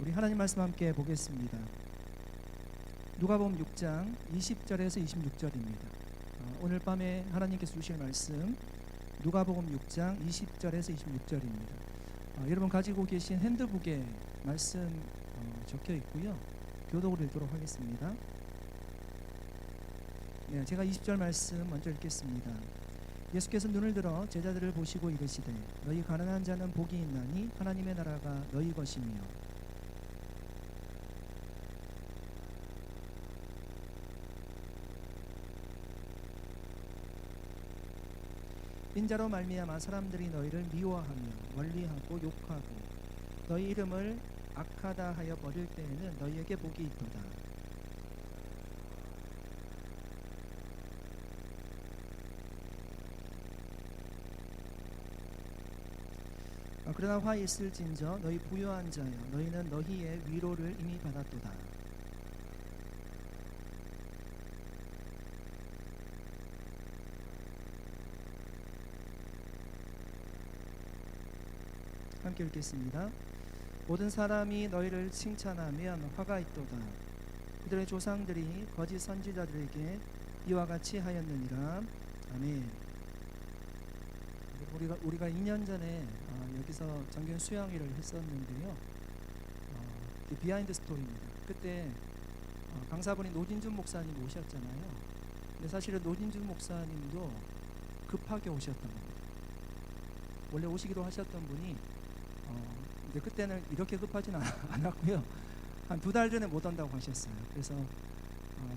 우리 하나님 말씀 함께 보겠습니다. 누가복음 6장 20절에서 26절입니다. 오늘 밤에 하나님께서 주실 말씀 누가복음 6장 20절에서 26절입니다. 여러분 가지고 계신 핸드북에 말씀 적혀 있고요. 교독으로 읽도록 하겠습니다. 네, 제가 20절 말씀 먼저 읽겠습니다. 예수께서 눈을 들어 제자들을 보시고 이르시되 너희 가난한 자는 복이 있나니 하나님의 나라가 너희 것이며 인자로 말미암아 사람들이 너희를 미워하며 멀리하고 욕하고 너희 이름을 악하다 하여 버릴 때에는 너희에게 복이 있도다. 그러나 화 있을진저 너희 부유한 자여 너희는 너희의 위로를 이미 받았도다. 함께 읽겠습니다. 모든 사람이 너희를 칭찬하면 화가 있도다. 그들의 조상들이 거짓 선지자들에게 이와 같이 하였느니라. 아멘. 우리가 2년 전에 여기서 정규 수양회를 했었는데요. 비하인드 스토리입니다. 그때 강사분이 노진준 목사님 오셨잖아요. 근데 사실은 노진준 목사님도 급하게 오셨던 겁니다. 원래 오시기로 하셨던 분이 근데 그때는 이렇게 급하지는 않았고요. 한 2달 전에 못 온다고 하셨어요. 그래서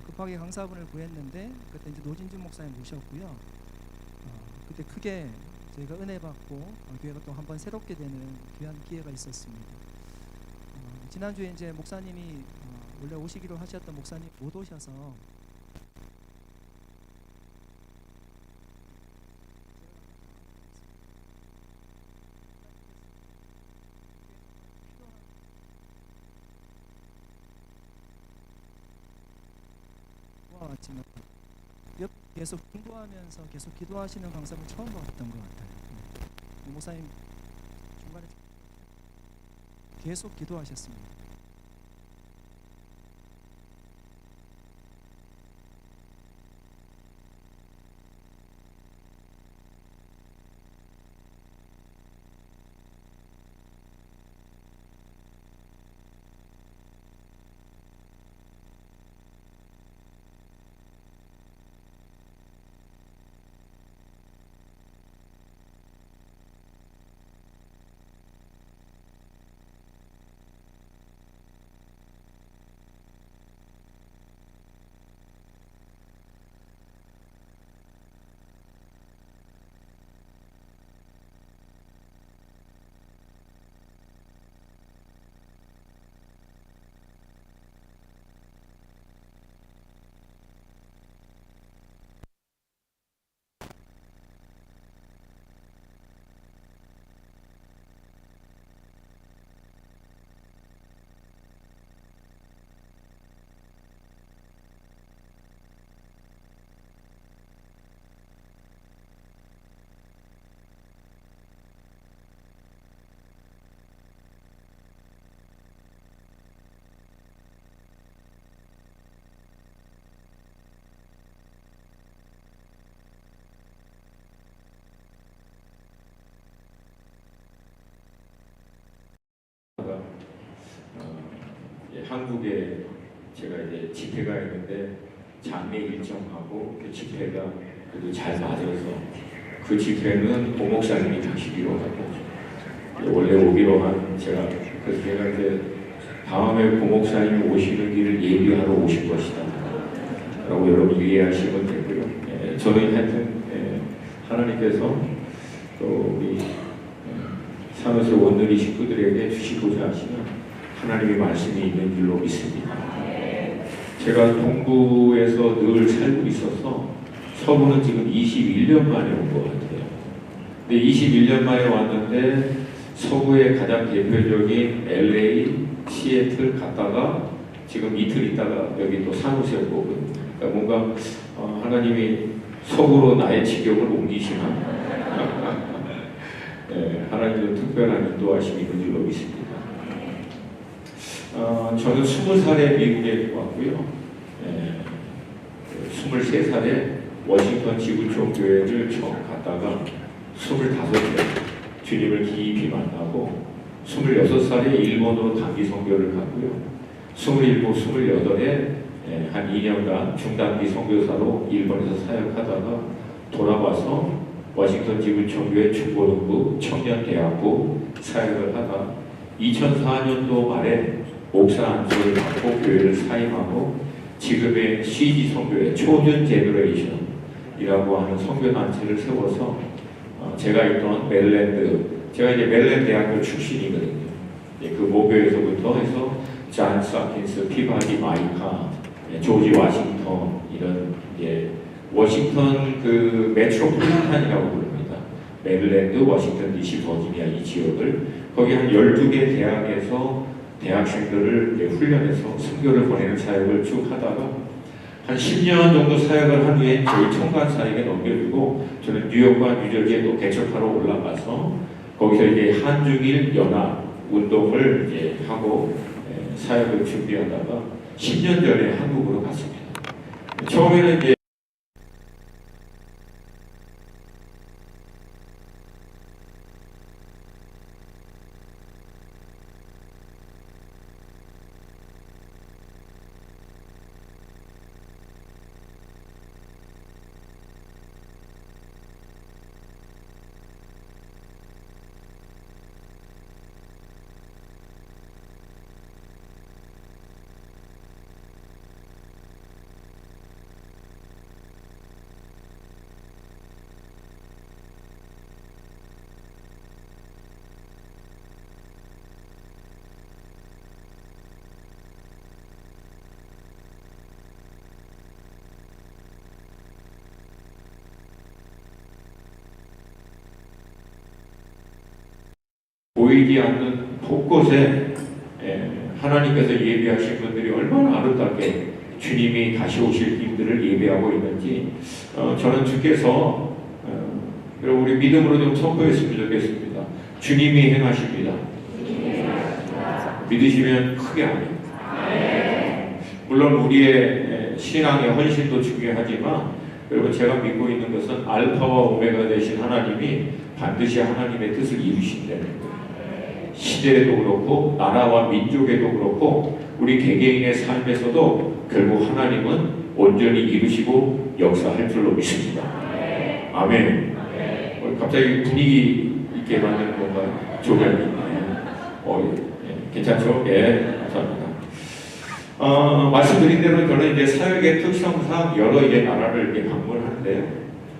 급하게 강사분을 구했는데 그때 이제 노진준 목사님 모셨고요. 그때 크게 저희가 은혜 받고 교회가 또 한번 새롭게 되는 귀한 기회가 있었습니다. 지난주에 이제 목사님이 원래 오시기로 하셨던 목사님 못 오셔서 왔지만 계속 공부하면서 계속 기도하시는 강사분 처음 봤던 것 같아요. 목사님 중간에 계속 기도하셨습니다. 한국에 제가 이제 집회가 있는데 장례 일정하고 그 집회가 그래도 잘 맞아서 그 집회는 고 목사님이 가시기로 하고 원래 오기로 한 제가 그래서 제가 이제 다음에 고 목사님이 오시는 길을 예비하러 오실 것이다 라고 여러분 이해하시면 되고요. 저는 하여튼 하나님께서 또 우리 사무소 원누리 식구들에게 주시고자 하시는 하나님의 말씀이 있는 줄로 믿습니다. 제가 동부에서 늘 살고 있어서 서부는 지금 21년 만에 온 것 같아요. 근데 21년 만에 왔는데 서부의 가장 대표적인 LA, 시애틀 갔다가 지금 이틀 있다가 여기 또 산호세 오거든요. 그러니까 뭔가 하나님이 서부로 나의 직역을 옮기시나 하나님도 특별한 인도하심이 있는 줄로 믿습니다. 저는 20살에 미국에 왔고요. 23살에 워싱턴 지구촌 교회를 처음 갔다가 25세 주님을 깊이 만나고 26살에 일본으로 단기 선교를 갔고요. 27, 28에 한 2년간 중단기 선교사로 일본에서 사역하다가 돌아와서 워싱턴 지구촌 교회 중고등부 청년대학부 사역을 하다 2004년도 말에 목사 안수를 받고 교회를 사임하고 지금의 CG 선교회 초전 제너레이션이라고 하는 선교단체를 세워서 제가 있던 메릴랜드, 제가 이제 메릴랜드 대학교 출신이거든요. 그 모교에서부터 해서 잔 사킨스, 피바디 마이카, 조지 워싱턴 이런 워싱턴 그 메트로폴리탄이라고 부릅니다. 메릴랜드, 워싱턴 DC, 버지니아 이 지역을 거기 한 12개 대학에서 대학생들을 훈련해서 선교를 보내는 사역을 쭉 하다가 한 10년 정도 사역을 한 후에 저희 청관사에게 넘겨주고 저는 뉴욕과 뉴저지에 또 개척하러 올라가서 거기서 이제 한중일 연합 운동을 이제 하고 사역을 준비하다가 10년 전에 한국으로 갔습니다. 처음에는 이제 보이지 않는 곳곳에 하나님께서 예비하신 분들이 얼마나 아름답게 주님이 다시 오실 힘들을 예배하고 있는지 저는 주께서 여러분 우리 믿음으로 좀 선포했으면 좋겠습니다. 주님이 행하십니다. 믿으시면 크게 아멘. 물론 우리의 신앙의 헌신도 중요하지만 여러분 제가 믿고 있는 것은 알파와 오메가 되신 하나님이 반드시 하나님의 뜻을 이루신다는 거예요. 시대에도 그렇고 나라와 민족에도 그렇고 우리 개개인의 삶에서도 결국 하나님은 온전히 이루시고 역사할 줄로 믿습니다. 아멘. 갑자기 분위기 있게 만드는 건가요? 조명이. 괜찮죠? 예, 감사합니다. 말씀드린 대로 저는 이제 사역의 특성상 여러 이제 나라를 이제 방문하는데요.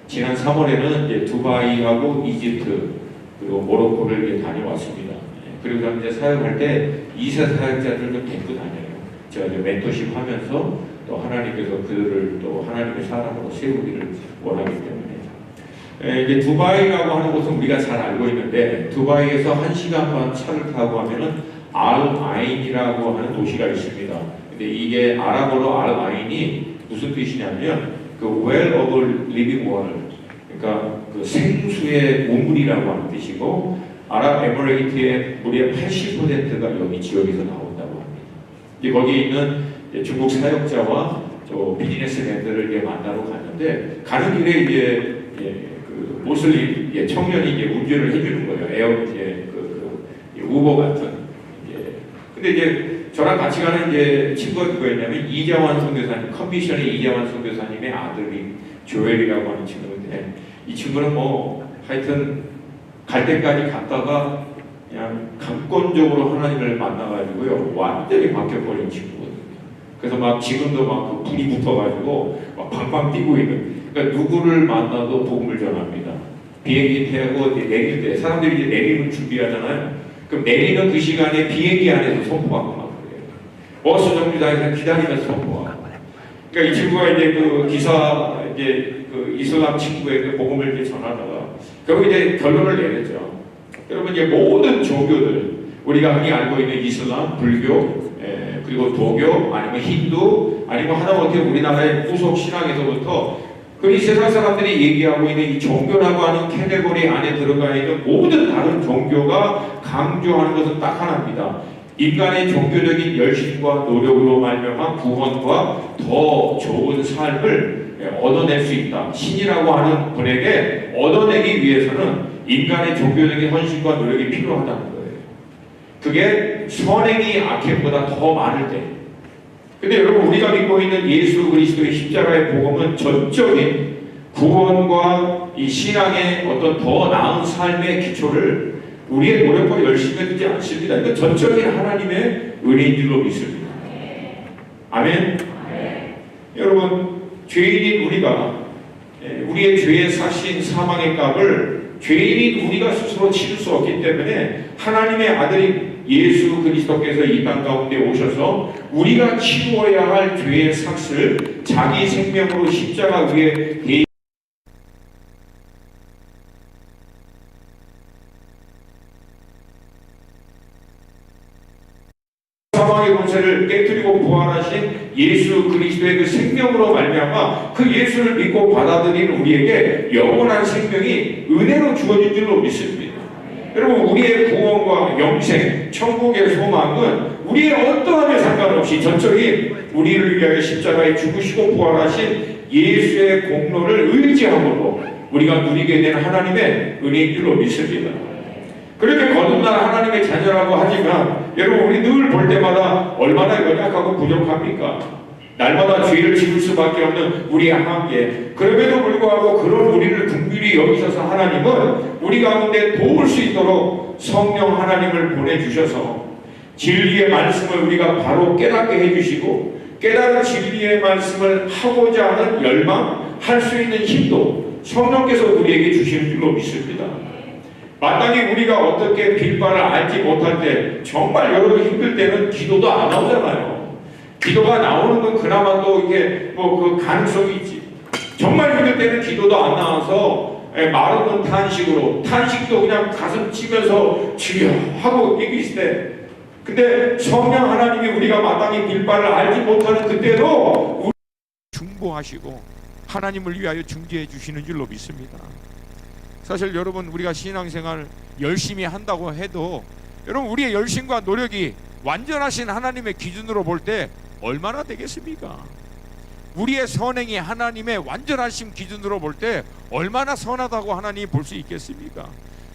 지난 3월에는 이제 두바이하고 이집트 그리고 모로코를 이제 다녀왔습니다. 그리고 저는 이제 사역할 때 2세 사역자들을 좀 데리고 다녀요. 제가 이제 멘토십 하면서 또 하나님께서 그들을 또 하나님의 사람으로 세우기를 원하기 때문에. 이제 두바이라고 하는 곳은 우리가 잘 알고 있는데 두바이에서 1시간 반 차를 타고 하면은 알아인이라고 하는 도시가 있습니다. 근데 이게 아랍어로 알아인이 무슨 뜻이냐면 그 well of living water, 그러니까 그 생수의 우물이라고 하는 뜻이고 아랍에미레이트의 무려 80%가 여기 지역에서 나온다고 합니다. 이제 거기에 있는 중국 사역자와 저 비즈니스맨들을 만나러 갔는데 가는 길에 이제 그 모슬림 청년이 이제 운전을 해주는 거예요. 에어 우버 같은. 근데 이제 저랑 같이 가는 이제 친구가 누구였냐면 이자완 선교사님, 컨비션의 이자완 선교사님의 아들인 조엘이라고 하는 친구인데 이 친구는 뭐 하여튼 갈 때까지 갔다가 그냥 강권적으로 하나님을 만나가지고요 완전히 바뀌어버린 친구거든요. 그래서 막 지금도 막 불이 붙어가지고 막 방방 뛰고 있는. 그러니까 누구를 만나도 복음을 전합니다. 비행기 타고 내릴 때 사람들이 이제 내리는 준비하잖아요. 그럼 내리는 그 시간에 비행기 안에서 선포하고 막 그래요. 버스 정류장에서 기다리면서 선포하고. 그러니까 이 친구가 이제 그 기사 이제 그 이슬람 친구에게 복음을 이제 전하다가 결국 이제 결론을 내렸죠. 여러분 이제 모든 종교들 우리가 흔히 알고 있는 이슬람, 불교, 그리고 도교, 아니면 힌두, 아니면 하다못해 우리나라의 후속 신앙에서부터 이 세상 사람들이 얘기하고 있는 이 종교라고 하는 캐테고리 안에 들어가 있는 모든 다른 종교가 강조하는 것은 딱 하나입니다. 인간의 종교적인 열심과 노력으로 말미암아 구원과 더 좋은 삶을 얻어낼 수 있다. 신이라고 하는 분에게 얻어내기 위해서는 인간의 종교적인 헌신과 노력이 필요하다는 거예요. 그게 선행이 악행보다 더 많을 때. 근데 여러분, 우리가 믿고 있는 예수 그리스도의 십자가의 복음은 전적인 구원과 이 신앙의 어떤 더 나은 삶의 기초를 우리의 노력과 열심에 두지 않습니다. 이건 전적인 하나님의 은혜인 줄로 믿습니다. 아멘. 여러분, 죄인인 우리가 우리의 죄의 사신 사망의 값을 죄인인 우리가 스스로 치를 수 없기 때문에 하나님의 아들인 예수 그리스도께서 이 땅 가운데 오셔서 우리가 치루어야 할 죄의 삭을 자기 생명으로 십자가 위에 사망의 권세를 깨뜨리고 부활하신 예수 그리스도의 그 생명으로 말미암아 그 예수를 믿고 받아들인 우리에게 영원한 생명이 은혜로 주어진 줄로 믿습니다. 여러분, 우리의 구원과 영생, 천국의 소망은 우리의 어떠함에 상관없이 전적인 우리를 위하여 십자가에 죽으시고 부활하신 예수의 공로를 의지함으로 우리가 누리게 된 하나님의 은혜인 줄로 믿습니다. 그렇게 거듭난 하나님의 자녀라고 하지만 여러분, 우리 늘 볼 때마다 얼마나 연약하고 부족합니까? 날마다 죄를 지을 수밖에 없는 우리의 한계. 그럼에도 불구하고 그런 우리를 긍휼히 여기셔서 하나님은 우리 가운데 도울 수 있도록 성령 하나님을 보내주셔서 진리의 말씀을 우리가 바로 깨닫게 해주시고 깨달은 진리의 말씀을 하고자 하는 열망, 할 수 있는 힘도 성령께서 우리에게 주시는 줄로 믿습니다. 마땅히 우리가 어떻게 빌 바를 알지 못할 때, 정말 여러분 힘들 때는 기도도 안 나오잖아요. 기도가 나오는 건 그나마 또 이게 그 가능성이 있지. 정말 힘들 때는 기도도 안 나와서 마르는 탄식으로, 탄식도 그냥 가슴 치면서 주여 하고 얘기했을 때, 근데 성령 하나님이 우리가 마땅히 빌 바를 알지 못하는 그때도 우리 중보하시고 하나님을 위하여 중재해 주시는 줄로 믿습니다. 사실 여러분, 우리가 신앙생활 열심히 한다고 해도 여러분, 우리의 열심과 노력이 완전하신 하나님의 기준으로 볼 때 얼마나 되겠습니까? 우리의 선행이 하나님의 완전하신 기준으로 볼 때 얼마나 선하다고 하나님이 볼 수 있겠습니까?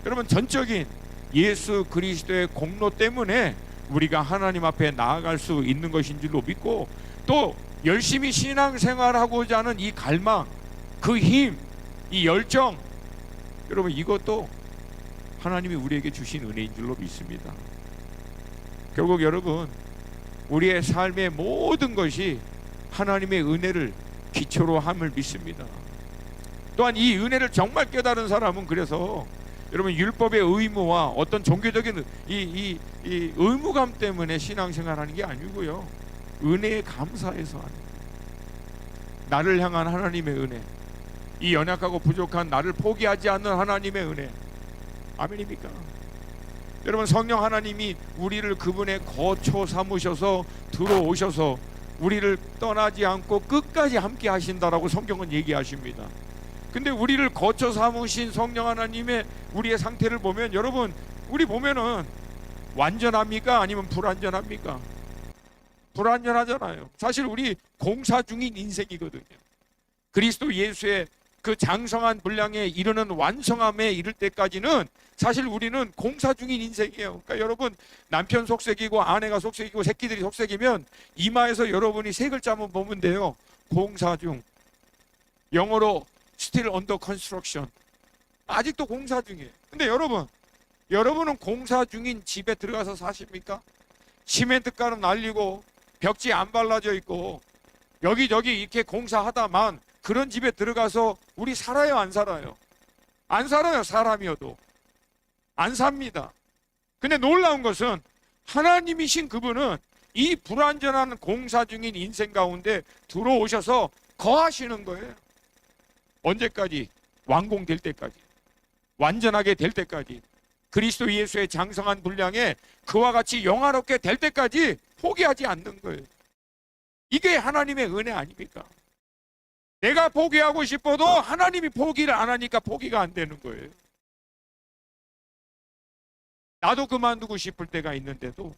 여러분, 전적인 예수 그리스도의 공로 때문에 우리가 하나님 앞에 나아갈 수 있는 것인 줄로 믿고, 또 열심히 신앙생활하고자 하는 이 갈망, 그 힘, 이 열정, 여러분, 이것도 하나님이 우리에게 주신 은혜인 줄로 믿습니다. 결국 여러분, 우리의 삶의 모든 것이 하나님의 은혜를 기초로 함을 믿습니다. 또한 이 은혜를 정말 깨달은 사람은, 그래서 여러분, 율법의 의무와 어떤 종교적인 이 의무감 때문에 신앙생활하는 게 아니고요, 은혜에 감사해서 하는 거예요. 나를 향한 하나님의 은혜, 이 연약하고 부족한 나를 포기하지 않는 하나님의 은혜. 아멘입니까? 여러분, 성령 하나님이 우리를 그분의 거처 삼으셔서 들어오셔서 우리를 떠나지 않고 끝까지 함께 하신다라고 성경은 얘기하십니다. 근데 우리를 거처 삼으신 성령 하나님의 우리의 상태를 보면, 여러분, 우리 보면은 완전합니까? 아니면 불완전합니까? 불완전하잖아요. 사실 우리 공사 중인 인생이거든요. 그리스도 예수의 그 장성한 분량에 이르는 완성함에 이를 때까지는 사실 우리는 공사 중인 인생이에요. 그러니까 여러분, 남편 속색이고 아내가 속색이고 새끼들이 속색이면 이마에서 여러분이 세 글자만 보면 돼요. 공사 중. 영어로 still under construction. 아직도 공사 중이에요. 근데 여러분은 공사 중인 집에 들어가서 사십니까? 시멘트 가루 날리고 벽지 안 발라져 있고 여기저기 이렇게 공사하다만 그런 집에 들어가서 우리 살아요, 안 살아요? 안 살아요. 사람이어도 안 삽니다. 근데 놀라운 것은 하나님이신 그분은 이 불완전한 공사 중인 인생 가운데 들어오셔서 거하시는 거예요. 언제까지? 완공될 때까지, 완전하게 될 때까지, 그리스도 예수의 장성한 분량에 그와 같이 영화롭게 될 때까지 포기하지 않는 거예요. 이게 하나님의 은혜 아닙니까? 내가 포기하고 싶어도 하나님이 포기를 안 하니까 포기가 안 되는 거예요. 나도 그만두고 싶을 때가 있는데도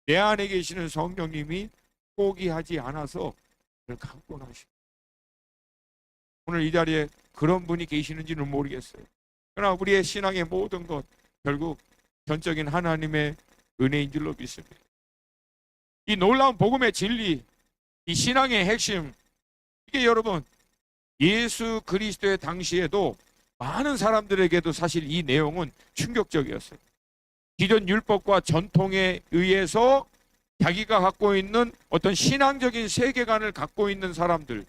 내 안에 계시는 성령님이 포기하지 않아서 그를 감고 나십니다. 오늘 이 자리에 그런 분이 계시는지는 모르겠어요. 그러나 우리의 신앙의 모든 것 결국 전적인 하나님의 은혜인 줄로 믿습니다. 이 놀라운 복음의 진리, 이 신앙의 핵심, 이게 여러분 예수 그리스도의 당시에도 많은 사람들에게도 사실 이 내용은 충격적이었어요. 기존 율법과 전통에 의해서 자기가 갖고 있는 어떤 신앙적인 세계관을 갖고 있는 사람들,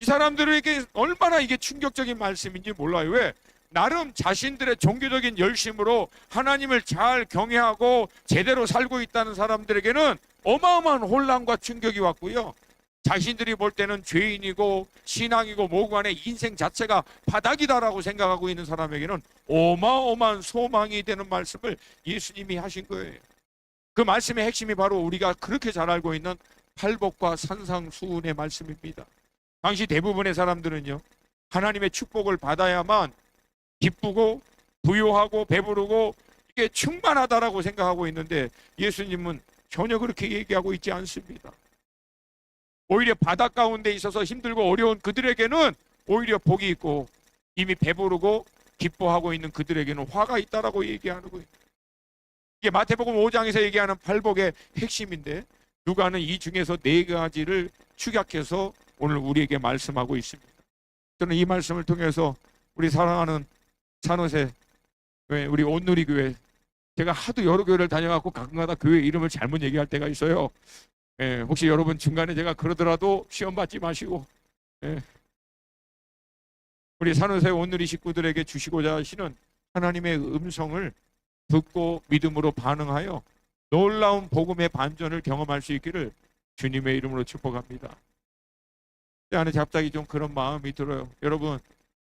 이 사람들에게 얼마나 이게 충격적인 말씀인지 몰라요. 왜? 나름 자신들의 종교적인 열심으로 하나님을 잘 경외하고 제대로 살고 있다는 사람들에게는 어마어마한 혼란과 충격이 왔고요. 자신들이 볼 때는 죄인이고 신앙이고 뭐고 간에 인생 자체가 바닥이다라고 생각하고 있는 사람에게는 어마어마한 소망이 되는 말씀을 예수님이 하신 거예요. 그 말씀의 핵심이 바로 우리가 그렇게 잘 알고 있는 팔복과 산상수훈의 말씀입니다. 당시 대부분의 사람들은요, 하나님의 축복을 받아야만 기쁘고 부유하고 배부르고 이게 충만하다라고 생각하고 있는데 예수님은 전혀 그렇게 얘기하고 있지 않습니다. 오히려 바닥 가운데 있어서 힘들고 어려운 그들에게는 오히려 복이 있고 이미 배부르고 기뻐하고 있는 그들에게는 화가 있다라고 얘기하는 거예요. 이게 마태복음 5장에서 얘기하는 팔복의 핵심인데 누가는 이 중에서 4가지를 축약해서 오늘 우리에게 말씀하고 있습니다. 저는 이 말씀을 통해서 우리 사랑하는 산호세 우리 온누리교회, 제가 하도 여러 교회를 다녀갖고 가끔가다 교회 이름을 잘못 얘기할 때가 있어요. 혹시 여러분 중간에 제가 그러더라도 시험 받지 마시고 우리 산호세 온누리 식구들에게 주시고자 하시는 하나님의 음성을 듣고 믿음으로 반응하여 놀라운 복음의 반전을 경험할 수 있기를 주님의 이름으로 축복합니다. 제 안에 갑자기 좀 그런 마음이 들어요. 여러분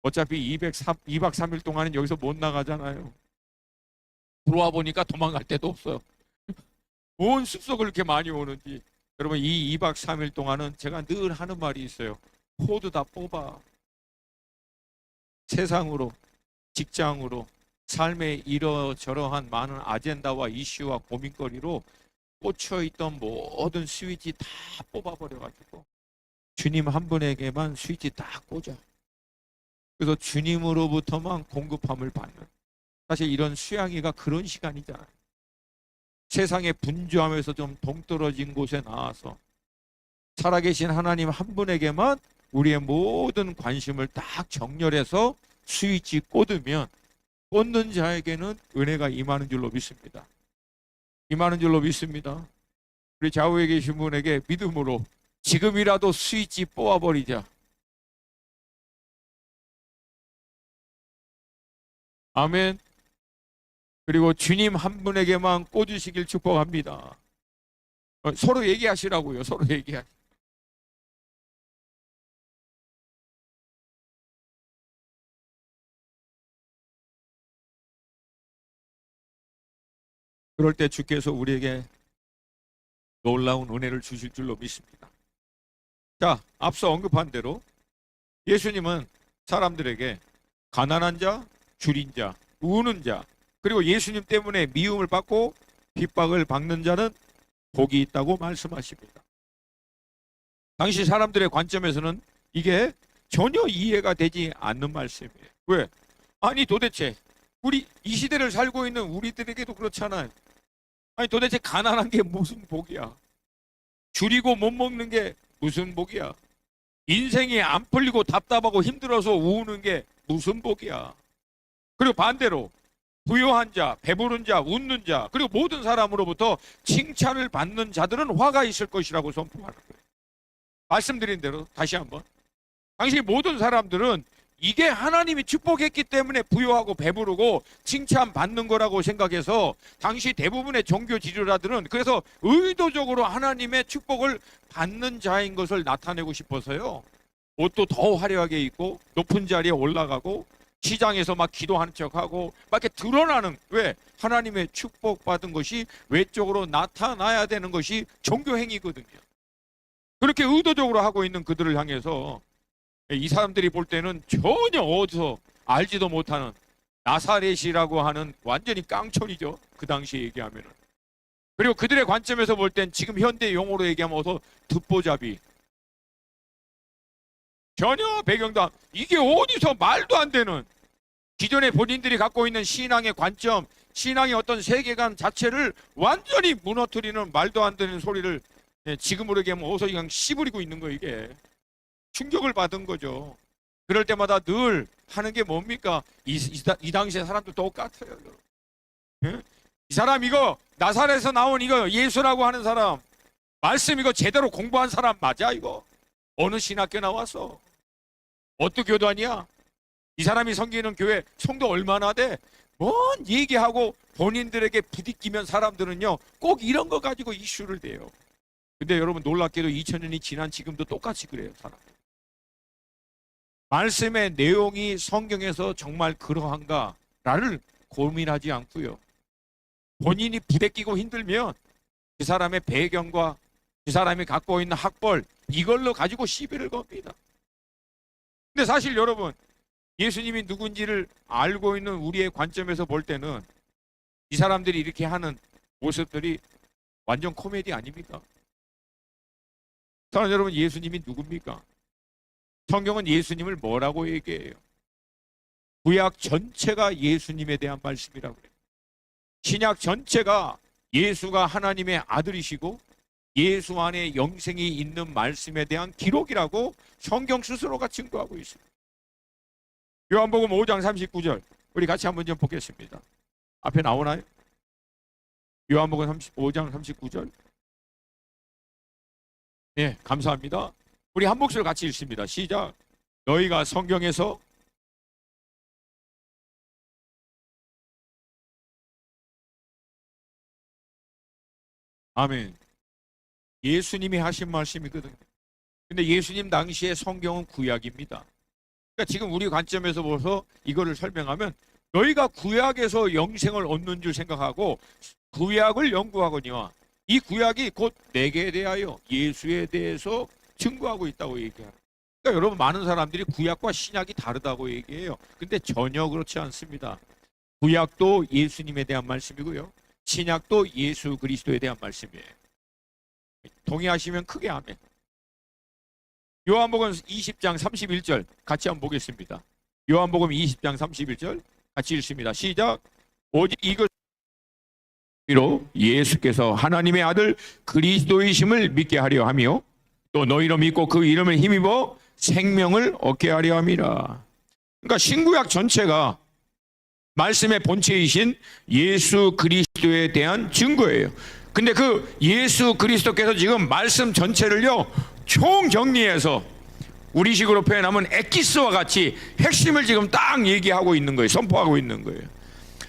어차피 2박 3일 동안은 여기서 못 나가잖아요. 들어와 보니까 도망갈 데도 없어요. 뭔 숲속을 그렇게 많이 오는지. 여러분 이 2박 3일 동안은 제가 늘 하는 말이 있어요. 코드 다 뽑아. 세상으로, 직장으로, 삶의 이러저러한 많은 아젠다와 이슈와 고민거리로 꽂혀있던 모든 스위치 다 뽑아버려가지고 주님 한 분에게만 스위치 딱 꽂아. 그래서 주님으로부터만 공급함을 받는, 사실 이런 수양이가 그런 시간이잖아요. 세상의 분주함에서 좀 동떨어진 곳에 나와서 살아계신 하나님 한 분에게만 우리의 모든 관심을 딱 정렬해서 스위치 꽂으면 꽂는 자에게는 은혜가 임하는 줄로 믿습니다. 임하는 줄로 믿습니다. 우리 좌우에 계신 분에게 믿음으로 지금이라도 스위치 뽑아버리자. 아멘. 그리고 주님 한 분에게만 꽂으시길 축복합니다. 서로 얘기하시라고요. 서로 얘기하시. 그럴 때 주께서 우리에게 놀라운 은혜를 주실 줄로 믿습니다. 자, 앞서 언급한 대로 예수님은 사람들에게 가난한 자, 줄인 자, 우는 자, 그리고 예수님 때문에 미움을 받고 핍박을 받는 자는 복이 있다고 말씀하십니다. 당시 사람들의 관점에서는 이게 전혀 이해가 되지 않는 말씀이에요. 왜? 아니 도대체 우리 이 시대를 살고 있는 우리들에게도 그렇잖아요. 아니 도대체 가난한 게 무슨 복이야? 줄이고 못 먹는 게 무슨 복이야? 인생이 안 풀리고 답답하고 힘들어서 우는 게 무슨 복이야? 그리고 반대로 부유한 자, 배부른 자, 웃는 자, 그리고 모든 사람으로부터 칭찬을 받는 자들은 화가 있을 것이라고 선포하는 거예요. 말씀드린 대로 다시 한번, 당시 모든 사람들은 이게 하나님이 축복했기 때문에 부유하고 배부르고 칭찬받는 거라고 생각해서 당시 대부분의 종교 지도자들은 그래서 의도적으로 하나님의 축복을 받는 자인 것을 나타내고 싶어서요, 옷도 더 화려하게 입고 높은 자리에 올라가고 시장에서 막 기도하는 척하고 막 이렇게 드러나는, 왜? 하나님의 축복받은 것이 외적으로 나타나야 되는 것이 종교 행위거든요. 그렇게 의도적으로 하고 있는 그들을 향해서 이 사람들이 볼 때는 전혀 어디서 알지도 못하는 나사렛이라고 하는 완전히 깡촌이죠. 그 당시에 얘기하면은. 그리고 그들의 관점에서 볼 땐 지금 현대 용어로 얘기하면 어서 듣보잡이, 전혀 배경도 이게 어디서 말도 안 되는, 기존에 본인들이 갖고 있는 신앙의 관점, 신앙의 어떤 세계관 자체를 완전히 무너뜨리는 말도 안 되는 소리를 지금으로 얘기하면 어서 그냥 씨부리고 있는 거예요. 이게 충격을 받은 거죠. 그럴 때마다 늘 하는 게 뭡니까? 이 당시에 사람도 똑같아요. 예? 이 사람 이거 나사렛에서 나온 이거 예수라고 하는 사람, 말씀 이거 제대로 공부한 사람 맞아? 이거 어느 신학교 나왔어? 어떻게 교단이야? 이 사람이 섬기는 교회 성도 얼마나 돼? 뭔 얘기하고 본인들에게 부딪히면 사람들은요 꼭 이런 거 가지고 이슈를 대요. 근데 여러분 놀랍게도 2000년이 지난 지금도 똑같이 그래요. 사람. 말씀의 내용이 성경에서 정말 그러한가를 고민하지 않고요, 본인이 부대끼고 힘들면 그 사람의 배경과 그 사람이 갖고 있는 학벌 이걸로 가지고 시비를 겁니다. 근데 사실 여러분, 예수님이 누군지를 알고 있는 우리의 관점에서 볼 때는 이 사람들이 이렇게 하는 모습들이 완전 코미디 아닙니까? 사랑하는 여러분, 예수님이 누굽니까? 성경은 예수님을 뭐라고 얘기해요? 구약 전체가 예수님에 대한 말씀이라고 해요. 신약 전체가 예수가 하나님의 아들이시고 예수 안에 영생이 있는 말씀에 대한 기록이라고 성경 스스로가 증거하고 있습니다. 요한복음 5장 39절 우리 같이 한번 좀 보겠습니다. 앞에 나오나요? 요한복음 5장 39절. 네, 감사합니다. 우리 한 목소리로 같이 읽습니다. 시작. 너희가 성경에서 아멘. 예수님이 하신 말씀이거든요. 근데 예수님 당시에 성경은 구약입니다. 그러니까 지금 우리 관점에서 보서 이거를 설명하면 너희가 구약에서 영생을 얻는 줄 생각하고 구약을 연구하거니와 이 구약이 곧 내게 대하여 예수에 대해서 증거하고 있다고 얘기해요. 그러니까 여러분, 많은 사람들이 구약과 신약이 다르다고 얘기해요. 근데 전혀 그렇지 않습니다. 구약도 예수님에 대한 말씀이고요, 신약도 예수 그리스도에 대한 말씀이에요. 동의하시면 크게 아멘. 요한복음 20장 31절 같이 한번 보겠습니다. 요한복음 20장 31절 같이 읽습니다. 시작. 오직 이것으로 예수께서 하나님의 아들 그리스도이심을 믿게 하려 하며 또 너희로 믿고 그 이름을 힘입어 생명을 얻게 하려 함이라. 그러니까 신구약 전체가 말씀의 본체이신 예수 그리스도에 대한 증거예요. 근데 그 예수 그리스도께서 지금 말씀 전체를요 총정리해서 우리식으로 표현하면 엑기스와 같이 핵심을 지금 딱 얘기하고 있는 거예요. 선포하고 있는 거예요.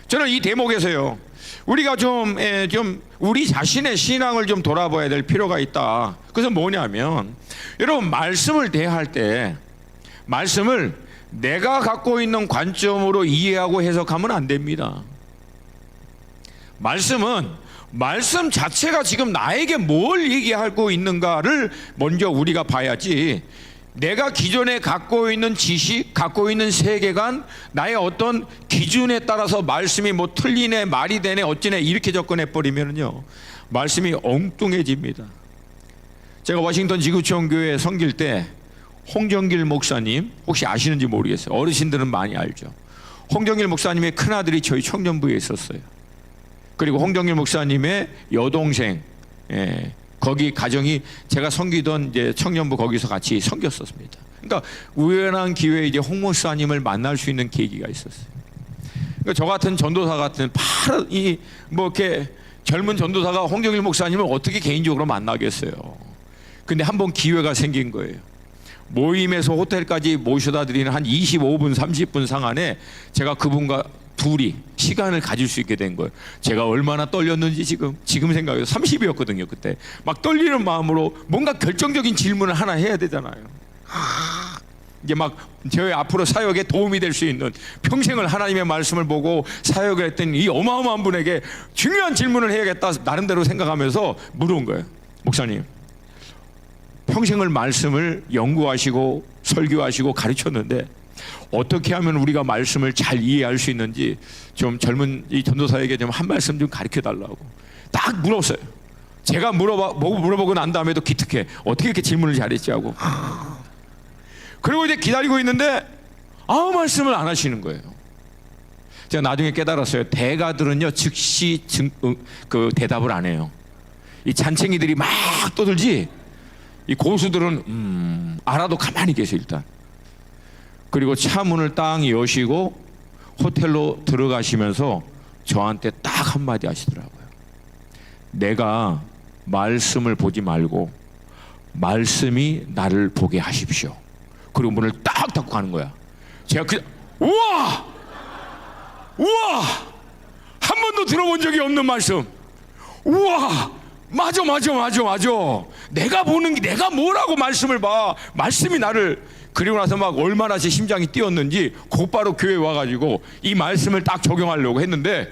저는 이 대목에서요 우리가 좀 우리 자신의 신앙을 좀 돌아봐야 될 필요가 있다. 그래서 뭐냐면 여러분, 말씀을 대할 때 말씀을 내가 갖고 있는 관점으로 이해하고 해석하면 안 됩니다. 말씀은 말씀 자체가 지금 나에게 뭘 얘기하고 있는가를 먼저 우리가 봐야지, 내가 기존에 갖고 있는 지식, 갖고 있는 세계관, 나의 어떤 기준에 따라서 말씀이 뭐 틀리네, 말이 되네, 어찌네 이렇게 접근해버리면요 말씀이 엉뚱해집니다. 제가 워싱턴 지구촌 교회 섬길 때 홍정길 목사님 혹시 아시는지 모르겠어요. 어르신들은 많이 알죠. 홍정길 목사님의 큰아들이 저희 청년부에 있었어요. 그리고 홍정길 목사님의 여동생, 거기 가정이 제가 섬기던 이제 청년부 거기서 같이 섬겼었습니다. 그러니까 우연한 기회에 이제 홍 목사님을 만날 수 있는 계기가 있었어요. 그러니까 저 같은 전도사 같은 바로 이 뭐 이렇게 젊은 전도사가 홍정길 목사님을 어떻게 개인적으로 만나겠어요. 근데 한 번 기회가 생긴 거예요. 모임에서 호텔까지 모셔다 드리는 한 25분 30분 상안에 제가 그분과 둘이 시간을 가질 수 있게 된 거예요. 제가 얼마나 떨렸는지 지금 생각해요. 30이었거든요 그때. 막 떨리는 마음으로 뭔가 결정적인 질문을 하나 해야 되잖아요. 이제 막 저희 앞으로 사역에 도움이 될 수 있는, 평생을 하나님의 말씀을 보고 사역을 했던 이 어마어마한 분에게 중요한 질문을 해야겠다 나름대로 생각하면서 물은 거예요. 목사님, 평생을 말씀을 연구하시고 설교하시고 가르쳤는데 어떻게 하면 우리가 말씀을 잘 이해할 수 있는지 좀 젊은 이 전도사에게 좀 한 말씀 좀 가르쳐 달라고 딱 물었어요. 제가 물어보고 난 다음에도 기특해. 어떻게 이렇게 질문을 잘했지 하고. 그리고 이제 기다리고 있는데 아무 말씀을 안 하시는 거예요. 제가 나중에 깨달았어요. 대가들은요 즉시 그 대답을 안 해요. 이 잔챙이들이 막 떠들지 이 고수들은 알아도 가만히 계세요 일단. 그리고 차 문을 딱 여시고 호텔로 들어가시면서 저한테 딱 한마디 하시더라고요. 내가 말씀을 보지 말고 말씀이 나를 보게 하십시오. 그리고 문을 딱 닫고 가는 거야. 제가 그냥 우와 한 번도 들어본 적이 없는 말씀. 우와 맞아. 내가 보는 게 내가 뭐라고 말씀을 봐. 말씀이 나를. 그리고 나서 막 얼마나 제 심장이 뛰었는지 곧바로 교회 와가지고 이 말씀을 딱 적용하려고 했는데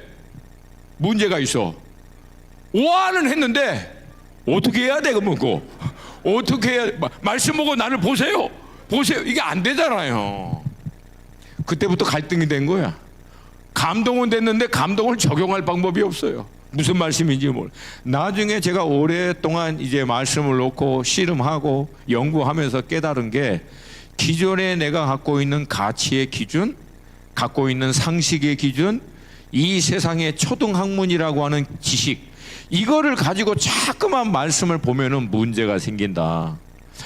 문제가 있어. 와는 했는데 어떻게 해야 돼? 그러면 그거 어떻게 해야 말씀 보고 나를 보세요 이게 안 되잖아요. 그때부터 갈등이 된 거야. 감동은 됐는데 감동을 적용할 방법이 없어요. 무슨 말씀인지 몰라. 나중에 제가 오랫동안 이제 말씀을 놓고 씨름하고 연구하면서 깨달은 게 기존에 내가 갖고 있는 가치의 기준, 갖고 있는 상식의 기준, 이 세상의 초등학문이라고 하는 지식, 이거를 가지고 자꾸만 말씀을 보면은 문제가 생긴다.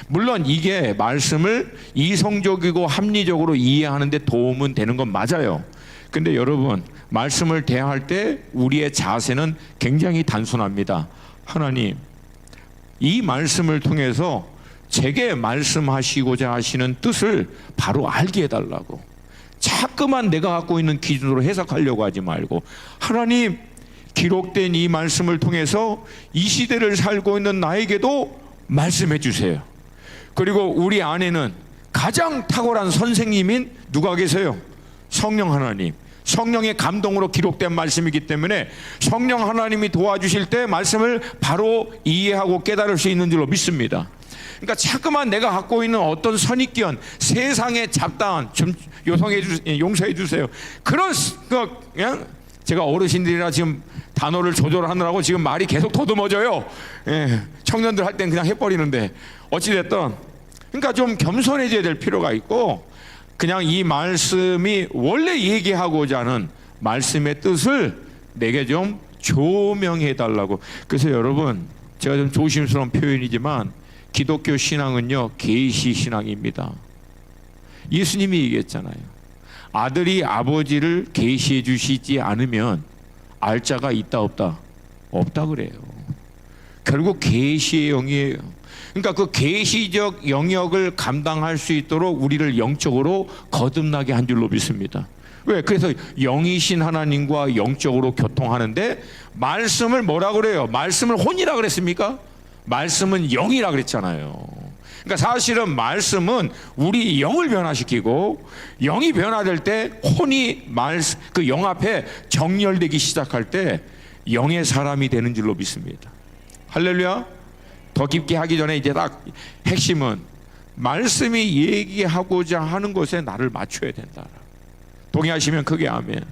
물론 이게 말씀을 이성적이고 합리적으로 이해하는 데 도움은 되는 건 맞아요. 근데 여러분, 말씀을 대할 때 우리의 자세는 굉장히 단순합니다. 하나님, 이 말씀을 통해서 제게 말씀하시고자 하시는 뜻을 바로 알게 해달라고. 자꾸만 내가 갖고 있는 기준으로 해석하려고 하지 말고, 하나님, 기록된 이 말씀을 통해서 이 시대를 살고 있는 나에게도 말씀해 주세요. 그리고 우리 안에는 가장 탁월한 선생님인 누가 계세요? 성령 하나님. 성령의 감동으로 기록된 말씀이기 때문에 성령 하나님이 도와주실 때 말씀을 바로 이해하고 깨달을 수 있는 줄로 믿습니다. 그러니까 자꾸만 내가 갖고 있는 어떤 선입견, 세상의 잡다한, 좀 용서해 주세요. 그런 그냥 제가 어르신들이라 지금 단어를 조절하느라고 지금 말이 계속 더듬어져요. 예, 청년들 할 땐 그냥 해버리는데 어찌됐든 그러니까 좀 겸손해져야 될 필요가 있고, 그냥 이 말씀이 원래 얘기하고자 하는 말씀의 뜻을 내게 좀 조명해 달라고. 그래서 여러분, 제가 좀 조심스러운 표현이지만 기독교 신앙은요 계시 신앙입니다. 예수님이 얘기했잖아요. 아들이 아버지를 계시해 주시지 않으면 알 자가 있다 없다? 없다 그래요. 결국 계시의 영이에요. 그러니까 그 계시적 영역을 감당할 수 있도록 우리를 영적으로 거듭나게 한 줄로 믿습니다. 왜? 그래서 영이신 하나님과 영적으로 교통하는데 말씀을 뭐라 그래요? 말씀을 혼이라 그랬습니까? 말씀은 영이라 그랬잖아요. 그러니까 사실은 말씀은 우리 영을 변화시키고, 영이 변화될 때 혼이 그 영 앞에 정렬되기 시작할 때 영의 사람이 되는 줄로 믿습니다. 할렐루야. 더 깊게 하기 전에 이제 딱 핵심은 말씀이 얘기하고자 하는 것에 나를 맞춰야 된다. 동의하시면 크게 아멘.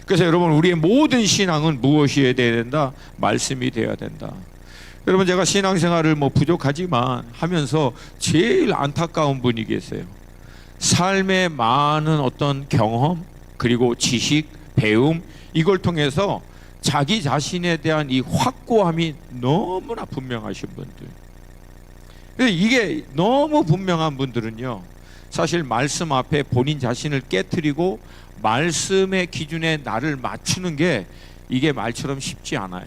그래서 여러분, 우리의 모든 신앙은 무엇이어야 된다? 말씀이 되어야 된다. 여러분, 제가 신앙생활을 부족하지만 하면서 제일 안타까운 분이 계세요. 삶의 많은 어떤 경험, 그리고 지식, 배움, 이걸 통해서 자기 자신에 대한 이 확고함이 너무나 분명하신 분들. 이게 너무 분명한 분들은요, 사실 말씀 앞에 본인 자신을 깨트리고 말씀의 기준에 나를 맞추는 게 이게 말처럼 쉽지 않아요.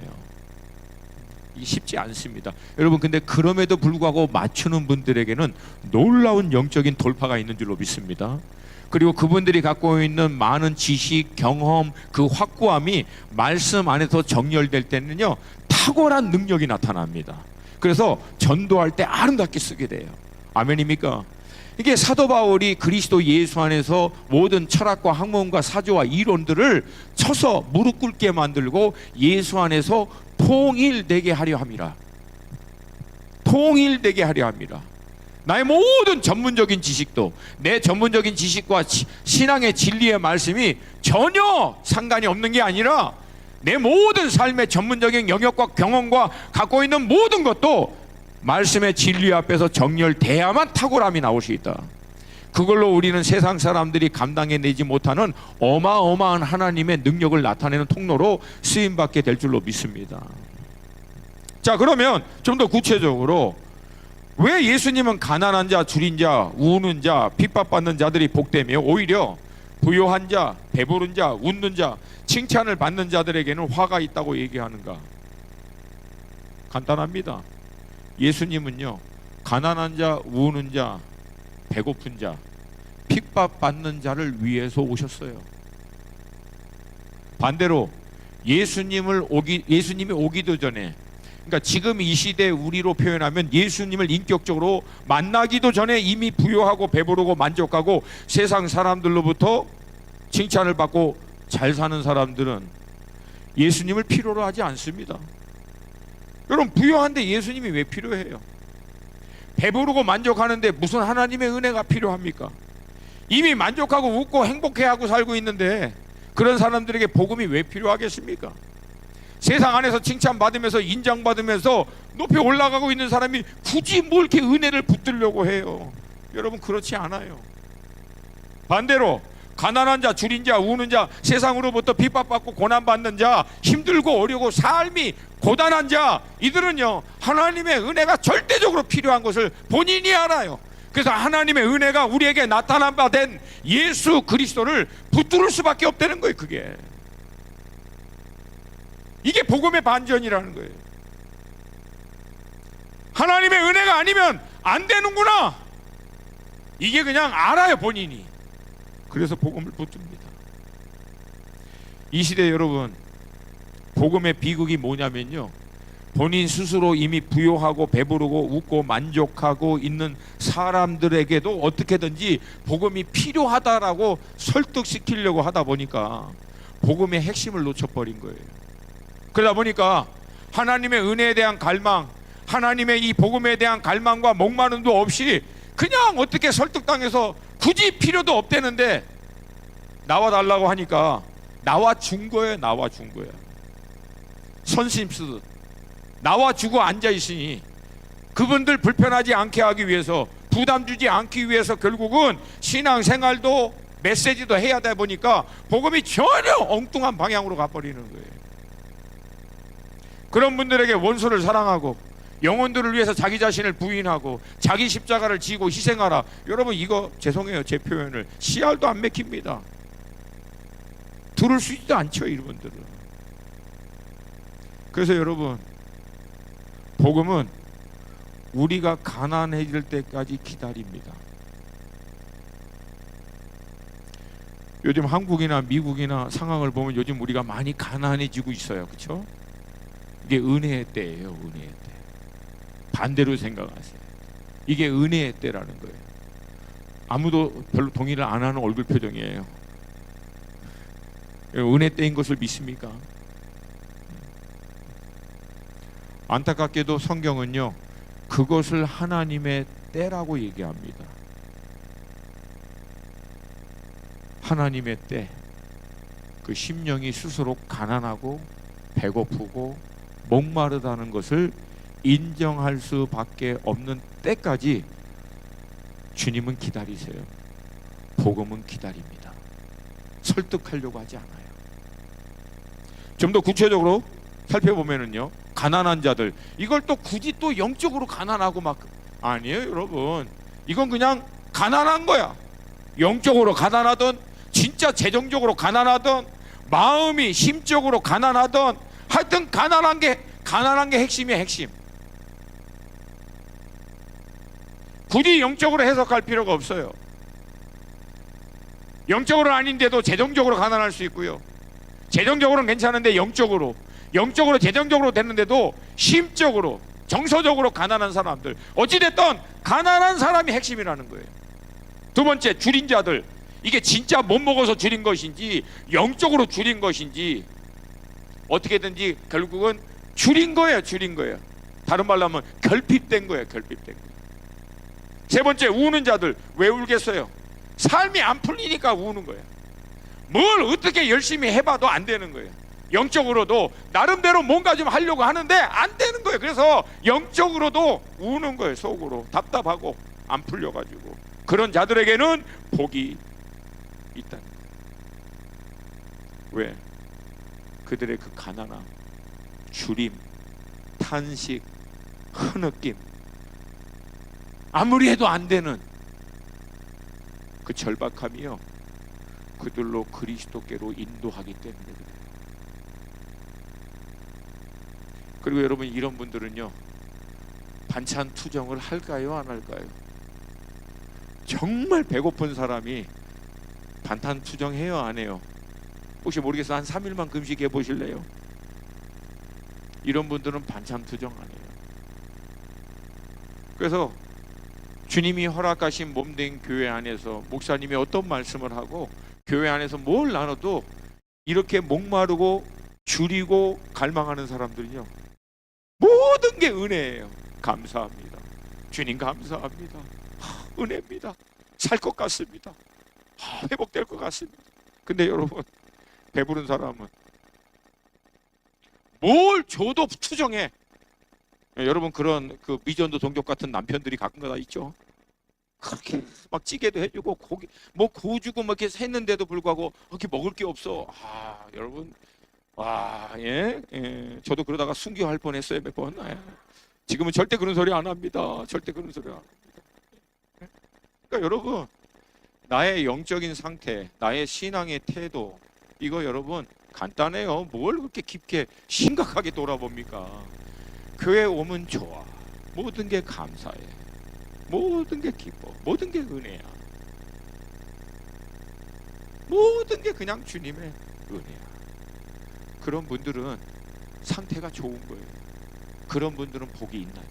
쉽지 않습니다. 여러분, 근데 그럼에도 불구하고 맞추는 분들에게는 놀라운 영적인 돌파가 있는 줄로 믿습니다. 그리고 그분들이 갖고 있는 많은 지식, 경험, 그 확고함이 말씀 안에서 정렬될 때는요 탁월한 능력이 나타납니다. 그래서 전도할 때 아름답게 쓰게 돼요. 아멘입니까? 이게 사도 바울이 그리스도 예수 안에서 모든 철학과 학문과 사조와 이론들을 쳐서 무릎 꿇게 만들고 예수 안에서 통일되게 하려 함이라. 통일되게 하려 합니다. 나의 모든 전문적인 지식도 내 전문적인 지식과 신앙의 진리의 말씀이 전혀 상관이 없는 게 아니라 내 모든 삶의 전문적인 영역과 경험과 갖고 있는 모든 것도 말씀의 진리 앞에서 정렬돼야만 탁월함이 나올 수 있다. 그걸로 우리는 세상 사람들이 감당해내지 못하는 어마어마한 하나님의 능력을 나타내는 통로로 쓰임받게 될 줄로 믿습니다. 자, 그러면 좀 더 구체적으로 왜 예수님은 가난한 자, 줄인 자, 우는 자, 핍박받는 자들이 복되며 오히려 부요한 자, 배부른 자, 웃는 자, 칭찬을 받는 자들에게는 화가 있다고 얘기하는가? 간단합니다. 예수님은요, 가난한 자, 우는 자, 배고픈 자, 핍박받는 자를 위해서 오셨어요. 반대로 예수님이 오기도 전에, 그러니까 지금 이 시대 우리로 표현하면 예수님을 인격적으로 만나기도 전에 이미 부유하고 배부르고 만족하고 세상 사람들로부터 칭찬을 받고 잘 사는 사람들은 예수님을 필요로 하지 않습니다. 여러분, 부유한데 예수님이 왜 필요해요? 배부르고 만족하는데 무슨 하나님의 은혜가 필요합니까? 이미 만족하고 웃고 행복해하고 살고 있는데 그런 사람들에게 복음이 왜 필요하겠습니까? 세상 안에서 칭찬받으면서 인정받으면서 높이 올라가고 있는 사람이 굳이 뭐 이렇게 은혜를 붙들려고 해요? 여러분, 그렇지 않아요. 반대로 가난한 자, 줄인 자, 우는 자, 세상으로부터 핍박받고 고난받는 자, 힘들고 어려고 삶이 고단한 자, 이들은요 하나님의 은혜가 절대적으로 필요한 것을 본인이 알아요. 그래서 하나님의 은혜가 우리에게 나타난 바 된 예수 그리스도를 붙들 수밖에 없다는 거예요. 이게 복음의 반전이라는 거예요. 하나님의 은혜가 아니면 안 되는구나, 이게 그냥 알아요, 본인이. 그래서 복음을 붙듭니다. 이 시대 여러분, 복음의 비극이 뭐냐면요, 본인 스스로 이미 부요하고 배부르고 웃고 만족하고 있는 사람들에게도 어떻게든지 복음이 필요하다라고 설득시키려고 하다 보니까 복음의 핵심을 놓쳐버린 거예요. 그러다 보니까 하나님의 은혜에 대한 갈망, 하나님의 이 복음에 대한 갈망과 목마름도 없이 그냥 어떻게 설득당해서 굳이 필요도 없대는데 나와달라고 하니까 나와준 거예요. 나와준 거예요. 선심 쓰듯 나와주고 앉아있으니 그분들 불편하지 않게 하기 위해서, 부담 주지 않기 위해서 결국은 신앙생활도 메시지도 해야 되다 보니까 복음이 전혀 엉뚱한 방향으로 가버리는 거예요. 그런 분들에게 원수를 사랑하고 영혼들을 위해서 자기 자신을 부인하고 자기 십자가를 지고 희생하라. 여러분, 이거 죄송해요, 제 표현을 씨알도 안 맥힙니다. 들을 수 있지도 않죠, 이분들은. 그래서 여러분, 복음은 우리가 가난해질 때까지 기다립니다. 요즘 한국이나 미국이나 상황을 보면 요즘 우리가 많이 가난해지고 있어요. 그렇죠? 이게 은혜의 때예요. 은혜의 때. 반대로 생각하세요. 이게 은혜의 때라는 거예요. 아무도 별로 동의를 안 하는 얼굴 표정이에요. 은혜 때인 것을 믿습니까? 안타깝게도 성경은요, 그것을 하나님의 때라고 얘기합니다. 하나님의 때, 그 심령이 스스로 가난하고 배고프고 목마르다는 것을 인정할 수밖에 없는 때까지 주님은 기다리세요. 복음은 기다립니다. 설득하려고 하지 않아요. 좀 더 구체적으로 살펴보면은요, 가난한 자들, 이걸 또 굳이 또 영적으로 가난하고 막, 아니에요 여러분. 이건 그냥 가난한 거야. 영적으로 가난하던, 진짜 재정적으로 가난하던, 마음이 심적으로 가난하던, 하여튼 가난한 게 핵심이야, 핵심. 굳이 영적으로 해석할 필요가 없어요. 영적으로 아닌데도 재정적으로 가난할 수 있고요, 재정적으로는 괜찮은데 영적으로 재정적으로 됐는데도 심적으로 정서적으로 가난한 사람들, 어찌됐든 가난한 사람이 핵심이라는 거예요. 두 번째, 줄인 자들. 이게 진짜 못 먹어서 줄인 것인지 영적으로 줄인 것인지 어떻게든지 결국은 줄인 거예요. 다른 말로 하면 결핍된 거예요. 결핍된 거예요. 세 번째, 우는 자들. 왜 울겠어요? 삶이 안 풀리니까 우는 거예요. 뭘 어떻게 열심히 해봐도 안 되는 거예요. 영적으로도 나름대로 뭔가 좀 하려고 하는데 안 되는 거예요. 그래서 영적으로도 우는 거예요. 속으로 답답하고 안 풀려가지고. 그런 자들에게는 복이 있다는 거예요. 왜? 그들의 그 가난함, 주림, 탄식, 흐느낌, 아무리 해도 안 되는 그 절박함이요, 그들로 그리스도께로 인도하기 때문에 그래요. 그리고 여러분, 이런 분들은요, 반찬 투정을 할까요, 안 할까요? 정말 배고픈 사람이 반찬 투정해요, 안 해요? 혹시 모르겠어, 한 3일만 금식해 보실래요? 이런 분들은 반찬 투정 안 해요. 그래서 주님이 허락하신 몸된 교회 안에서 목사님이 어떤 말씀을 하고 교회 안에서 뭘 나눠도 이렇게 목마르고 줄이고 갈망하는 사람들은요, 모든 게 은혜예요. 감사합니다. 주님 감사합니다. 은혜입니다. 살 것 같습니다. 회복될 것 같습니다. 근데 여러분, 배부른 사람은 뭘 줘도 투정해. 여러분, 그런 그 미전도 동족 같은 남편들이 가끔가다 있죠. 그렇게 막 찌개도 해주고 고기 뭐 구워주고 막 이렇게 했는데도 불구하고 이렇게 먹을 게 없어. 여러분, 저도 그러다가 순교할 뻔했어요, 몇 번. 지금은 절대 그런 소리 안 합니다. 절대 그런 소리 안 합니다. 그러니까 여러분, 나의 영적인 상태, 나의 신앙의 태도, 이거 여러분 간단해요. 뭘 그렇게 깊게 심각하게 돌아봅니까? 교회 오면 좋아. 모든 게 감사해. 모든 게 기뻐. 모든 게 은혜야. 모든 게 그냥 주님의 은혜야. 그런 분들은 상태가 좋은 거예요. 그런 분들은 복이 있나요?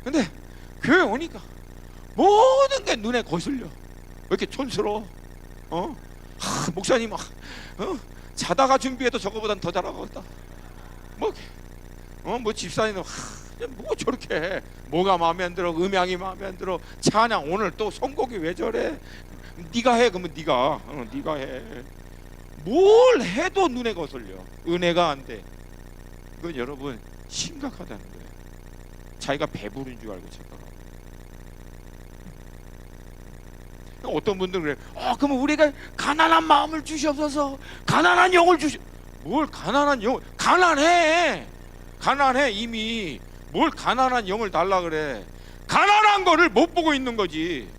근데 교회 오니까 모든 게 눈에 거슬려. 왜 이렇게 촌스러워? 목사님 자다가 준비해도 저거보단 더 잘하겠다. 뭐 집사님은 뭐 저렇게 해? 뭐가 마음에 안 들어? 음향이 마음에 안 들어? 찬양 오늘 또 선곡이 왜 저래? 네가 해. 그러면 네가 해. 뭘 해도 눈에 거슬려. 은혜가 안 돼. 이건 여러분 심각하다는 거예요. 자기가 배부른 줄 알고 착각하고. 어떤 분들은 그래. 그러면 우리가 가난한 마음을 주시옵소서. 가난한 영을 뭘 가난한 영? 가난해. 이미. 뭘 가난한 영을 달라 그래. 가난한 거를 못 보고 있는 거지.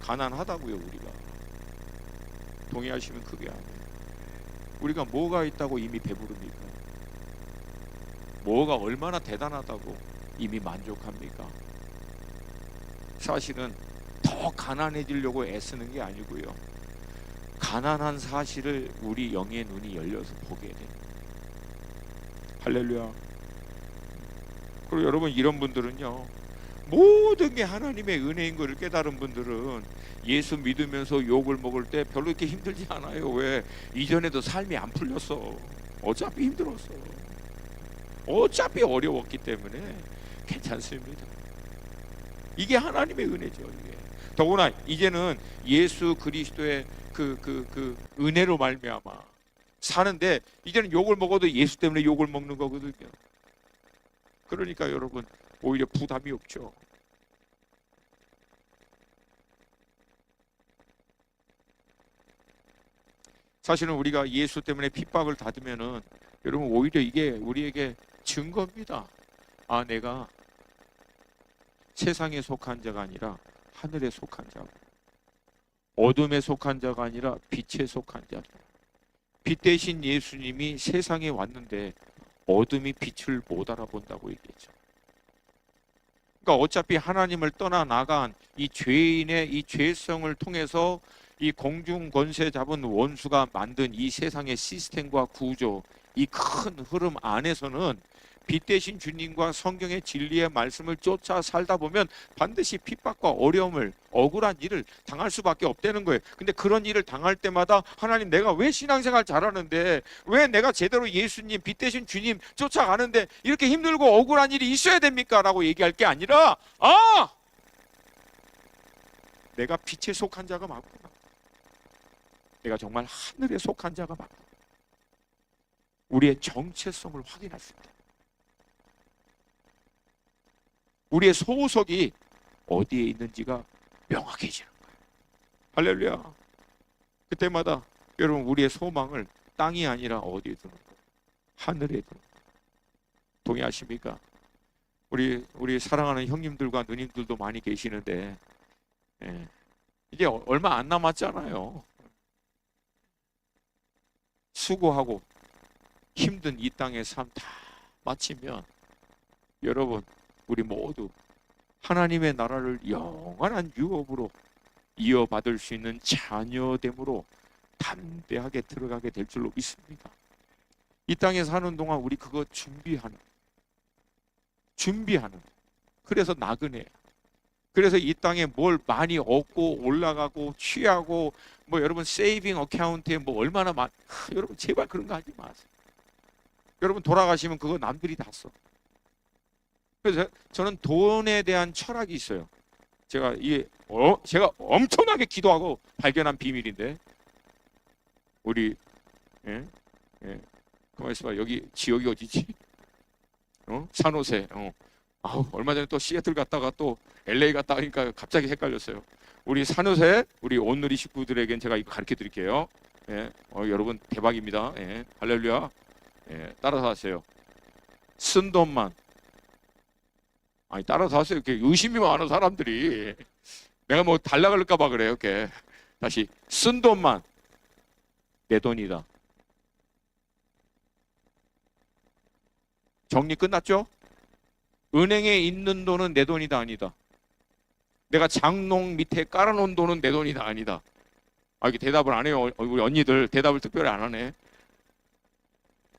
가난하다고요, 우리가. 동의하시면 그게 아니에요. 우리가 뭐가 있다고 이미 배부릅니까? 뭐가 얼마나 대단하다고 이미 만족합니까? 사실은 더 가난해지려고 애쓰는 게 아니고요, 가난한 사실을 우리 영의 눈이 열려서 보게 됩니다. 할렐루야. 그리고 여러분, 이런 분들은요, 모든 게 하나님의 은혜인 것을 깨달은 분들은 예수 믿으면서 욕을 먹을 때 별로 이렇게 힘들지 않아요. 왜? 이전에도 삶이 안 풀렸어. 어차피 힘들었어. 어차피 어려웠기 때문에 괜찮습니다. 이게 하나님의 은혜죠. 이게. 더구나 이제는 예수 그리스도의 그 은혜로 말미암아 사는데, 이제는 욕을 먹어도 예수 때문에 욕을 먹는 거거든요. 그러니까 여러분, 오히려 부담이 없죠. 사실은 우리가 예수 때문에 핍박을 받으면은 여러분, 오히려 이게 우리에게 증거입니다. 내가 세상에 속한 자가 아니라 하늘에 속한 자고, 어둠에 속한 자가 아니라 빛에 속한 자다. 빛 대신 예수님이 세상에 왔는데 어둠이 빛을 못 알아본다고 얘기했죠. 그러니까 어차피 하나님을 떠나 나간 이 죄인의 이 죄성을 통해서 이 공중 권세 잡은 원수가 만든 이 세상의 시스템과 구조, 이 큰 흐름 안에서는 빛 대신 주님과 성경의 진리의 말씀을 쫓아 살다 보면 반드시 핍박과 어려움을, 억울한 일을 당할 수밖에 없다는 거예요. 근데 그런 일을 당할 때마다 하나님, 내가 왜 신앙생활 잘하는데, 왜 내가 제대로 예수님, 빛 대신 주님 쫓아가는데 이렇게 힘들고 억울한 일이 있어야 됩니까? 라고 얘기할 게 아니라, 내가 빛에 속한 자가 맞구나, 내가 정말 하늘에 속한 자가 맞구나. 우리의 정체성을 확인할 수 있다. 우리의 소속이 어디에 있는지가 명확해지는 거예요. 할렐루야. 그때마다 여러분, 우리의 소망을 땅이 아니라 어디에 두는 거예요? 하늘에 두는 거예요. 동의하십니까? 우리 사랑하는 형님들과 누님들도 많이 계시는데, 이제 얼마 안 남았잖아요. 수고하고 힘든 이 땅의 삶 다 마치면 여러분, 우리 모두 하나님의 나라를 영원한 유업으로 이어받을 수 있는 자녀됨으로 담대하게 들어가게 될 줄로 믿습니다. 이 땅에 사는 동안 우리 그거 준비하는 그래서 나그네예요. 그래서 이 땅에 뭘 많이 얻고 올라가고 취하고 뭐 여러분 세이빙 어카운트에 뭐 얼마나 여러분 제발 그런 거 하지 마세요. 여러분 돌아가시면 그거 남들이 다 써. 그래서 저는 돈에 대한 철학이 있어요. 제가 제가 엄청나게 기도하고 발견한 비밀인데, 우리 가만 있어봐. 여기 지역이 어디지? 산호세. 얼마 전에 또 시애틀 갔다가 또 LA 갔다 하니까 갑자기 헷갈렸어요. 우리 산호세, 우리 온누리 식구들에겐 제가 이거 가르쳐 드릴게요. 여러분 대박입니다. 할렐루야. 따라서 하세요. 쓴 돈만, 따라서 하세요. 이렇게 의심이 많은 사람들이 내가 뭐 달라 그럴까 봐 그래요. 이렇게 다시, 쓴 돈만 내 돈이다. 정리 끝났죠? 은행에 있는 돈은 내 돈이다, 아니다? 내가 장롱 밑에 깔아놓은 돈은 내 돈이다, 아니다? 이게 대답을 안 해요. 우리 언니들 대답을 특별히 안 하네.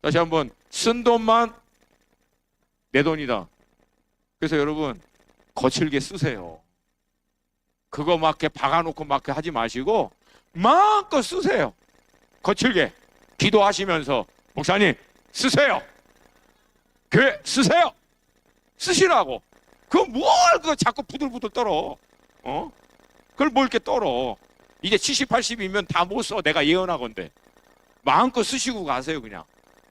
다시 한번, 쓴 돈만 내 돈이다. 그래서 여러분 거칠게 쓰세요. 그거 막 이렇게 박아놓고 막 하지 마시고 마음껏 쓰세요. 거칠게 기도하시면서, 목사님 쓰세요. 교회 쓰세요. 쓰시라고. 그거 그거 자꾸 부들부들 떨어. 그걸 뭘 이렇게 떨어. 이제 70, 80이면 다 못 써. 내가 예언하건대. 마음껏 쓰시고 가세요. 그냥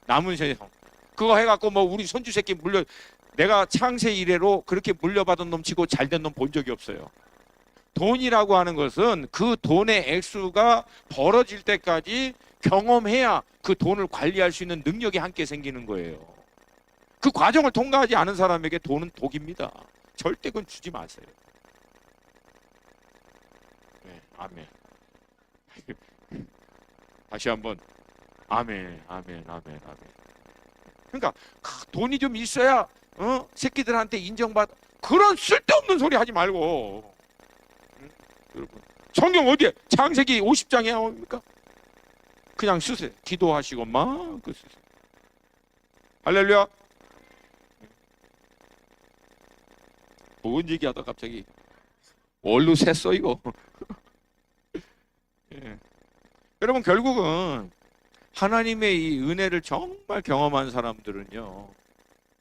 남은 세상 그거 해갖고 뭐 우리 손주 새끼 내가 창세 이래로 그렇게 물려받은 놈 치고 잘된 놈 본 적이 없어요. 돈이라고 하는 것은 그 돈의 액수가 벌어질 때까지 경험해야 그 돈을 관리할 수 있는 능력이 함께 생기는 거예요. 그 과정을 통과하지 않은 사람에게 돈은 독입니다. 절대 그건 주지 마세요. 아멘. 다시 한번 아멘, 아멘, 아멘, 아멘. 그러니까 돈이 좀 있어야 새끼들한테 인정받. 그런 쓸데없는 소리 하지 말고. 여러분 성경 어디에 창세기 50장에 나옵니까? 그냥 쓰세요. 기도하시고 마음껏 쓰세요. 할렐루야. 뭔 얘기하다 갑자기 얼루 샜어 이거. 여러분 결국은 하나님의 이 은혜를 정말 경험한 사람들은요,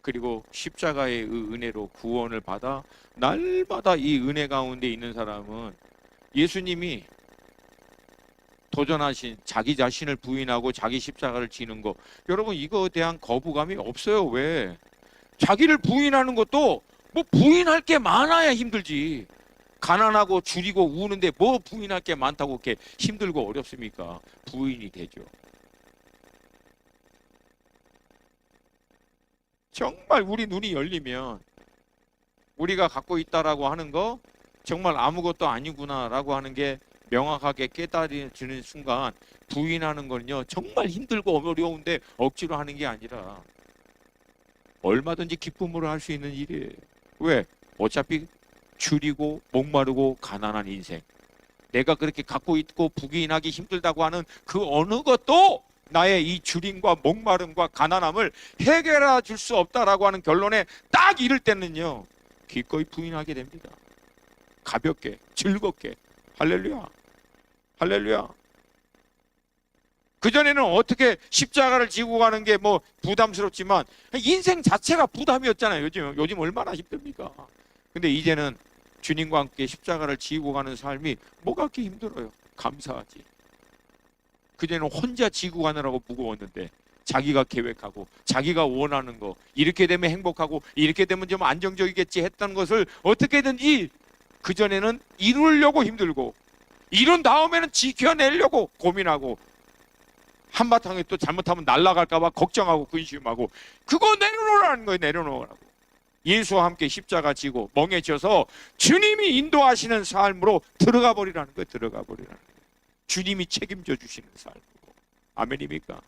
그리고 십자가의 은혜로 구원을 받아 날마다 이 은혜 가운데 있는 사람은 예수님이 도전하신 자기 자신을 부인하고 자기 십자가를 지는 거, 여러분 이거에 대한 거부감이 없어요. 왜? 자기를 부인하는 것도 뭐 부인할 게 많아야 힘들지. 가난하고 줄이고 우는데 뭐 부인할 게 많다고 이렇게 힘들고 어렵습니까? 부인이 되죠. 정말 우리 눈이 열리면 우리가 갖고 있다라고 하는 거 정말 아무것도 아니구나라고 하는 게 명확하게 깨달아지는 순간, 부인하는 건요 정말 힘들고 어려운데 억지로 하는 게 아니라 얼마든지 기쁨으로 할 수 있는 일이에요. 왜? 어차피 줄이고 목마르고 가난한 인생, 내가 그렇게 갖고 있고 부인하기 힘들다고 하는 그 어느 것도 나의 이 주림과 목마름과 가난함을 해결해 줄 수 없다라고 하는 결론에 딱 이를 때는요, 기꺼이 부인하게 됩니다. 가볍게, 즐겁게. 할렐루야, 할렐루야. 그전에는 어떻게 십자가를 지고 가는 게 뭐 부담스럽지만 인생 자체가 부담이었잖아요. 요즘 얼마나 힘듭니까? 근데 이제는 주님과 함께 십자가를 지고 가는 삶이 뭐가 그렇게 힘들어요? 감사하지. 그전에는 혼자 지고 가느라고 무거웠는데 자기가 계획하고 자기가 원하는 거, 이렇게 되면 행복하고 이렇게 되면 좀 안정적이겠지 했던 것을 어떻게든지 그전에는 이루려고 힘들고, 이룬 다음에는 지켜내려고 고민하고, 한바탕에 또 잘못하면 날아갈까 봐 걱정하고 근심하고, 그거 내려놓으라는 거예요. 내려놓으라고. 예수와 함께 십자가 지고 멍해져서 주님이 인도하시는 삶으로 들어가 버리라는 거예요. 들어가 버리라는 거예요. 주님이 책임져 주시는 삶으로. 아멘입니까?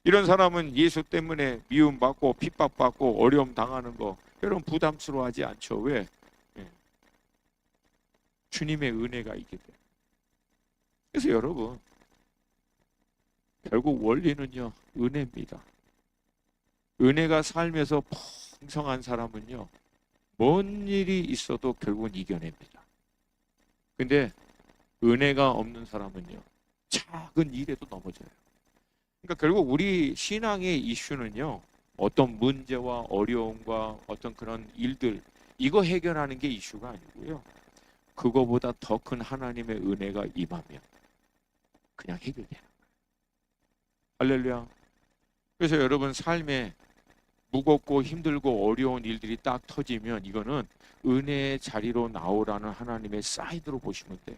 이런 사람은 예수 때문에 미움받고 핍박받고 어려움 당하는 거 여러분 부담스러워하지 않죠? 왜? 주님의 은혜가 있기 때문에. 그래서 여러분, 결국 원리는요, 은혜입니다. 은혜가 삶에서 풍성한 사람은요, 뭔 일이 있어도 결국은 이겨냅니다. 근데 은혜가 없는 사람은요, 작은 일에도 넘어져요. 그러니까 결국 우리 신앙의 이슈는요, 어떤 문제와 어려움과 어떤 그런 일들, 이거 해결하는 게 이슈가 아니고요, 그거보다 더 큰 하나님의 은혜가 임하면 그냥 해결되는 거예요. 할렐루야. 그래서 여러분 삶에 무겁고 힘들고 어려운 일들이 딱 터지면 이거는 은혜의 자리로 나오라는 하나님의 사인으로 보시면 돼요.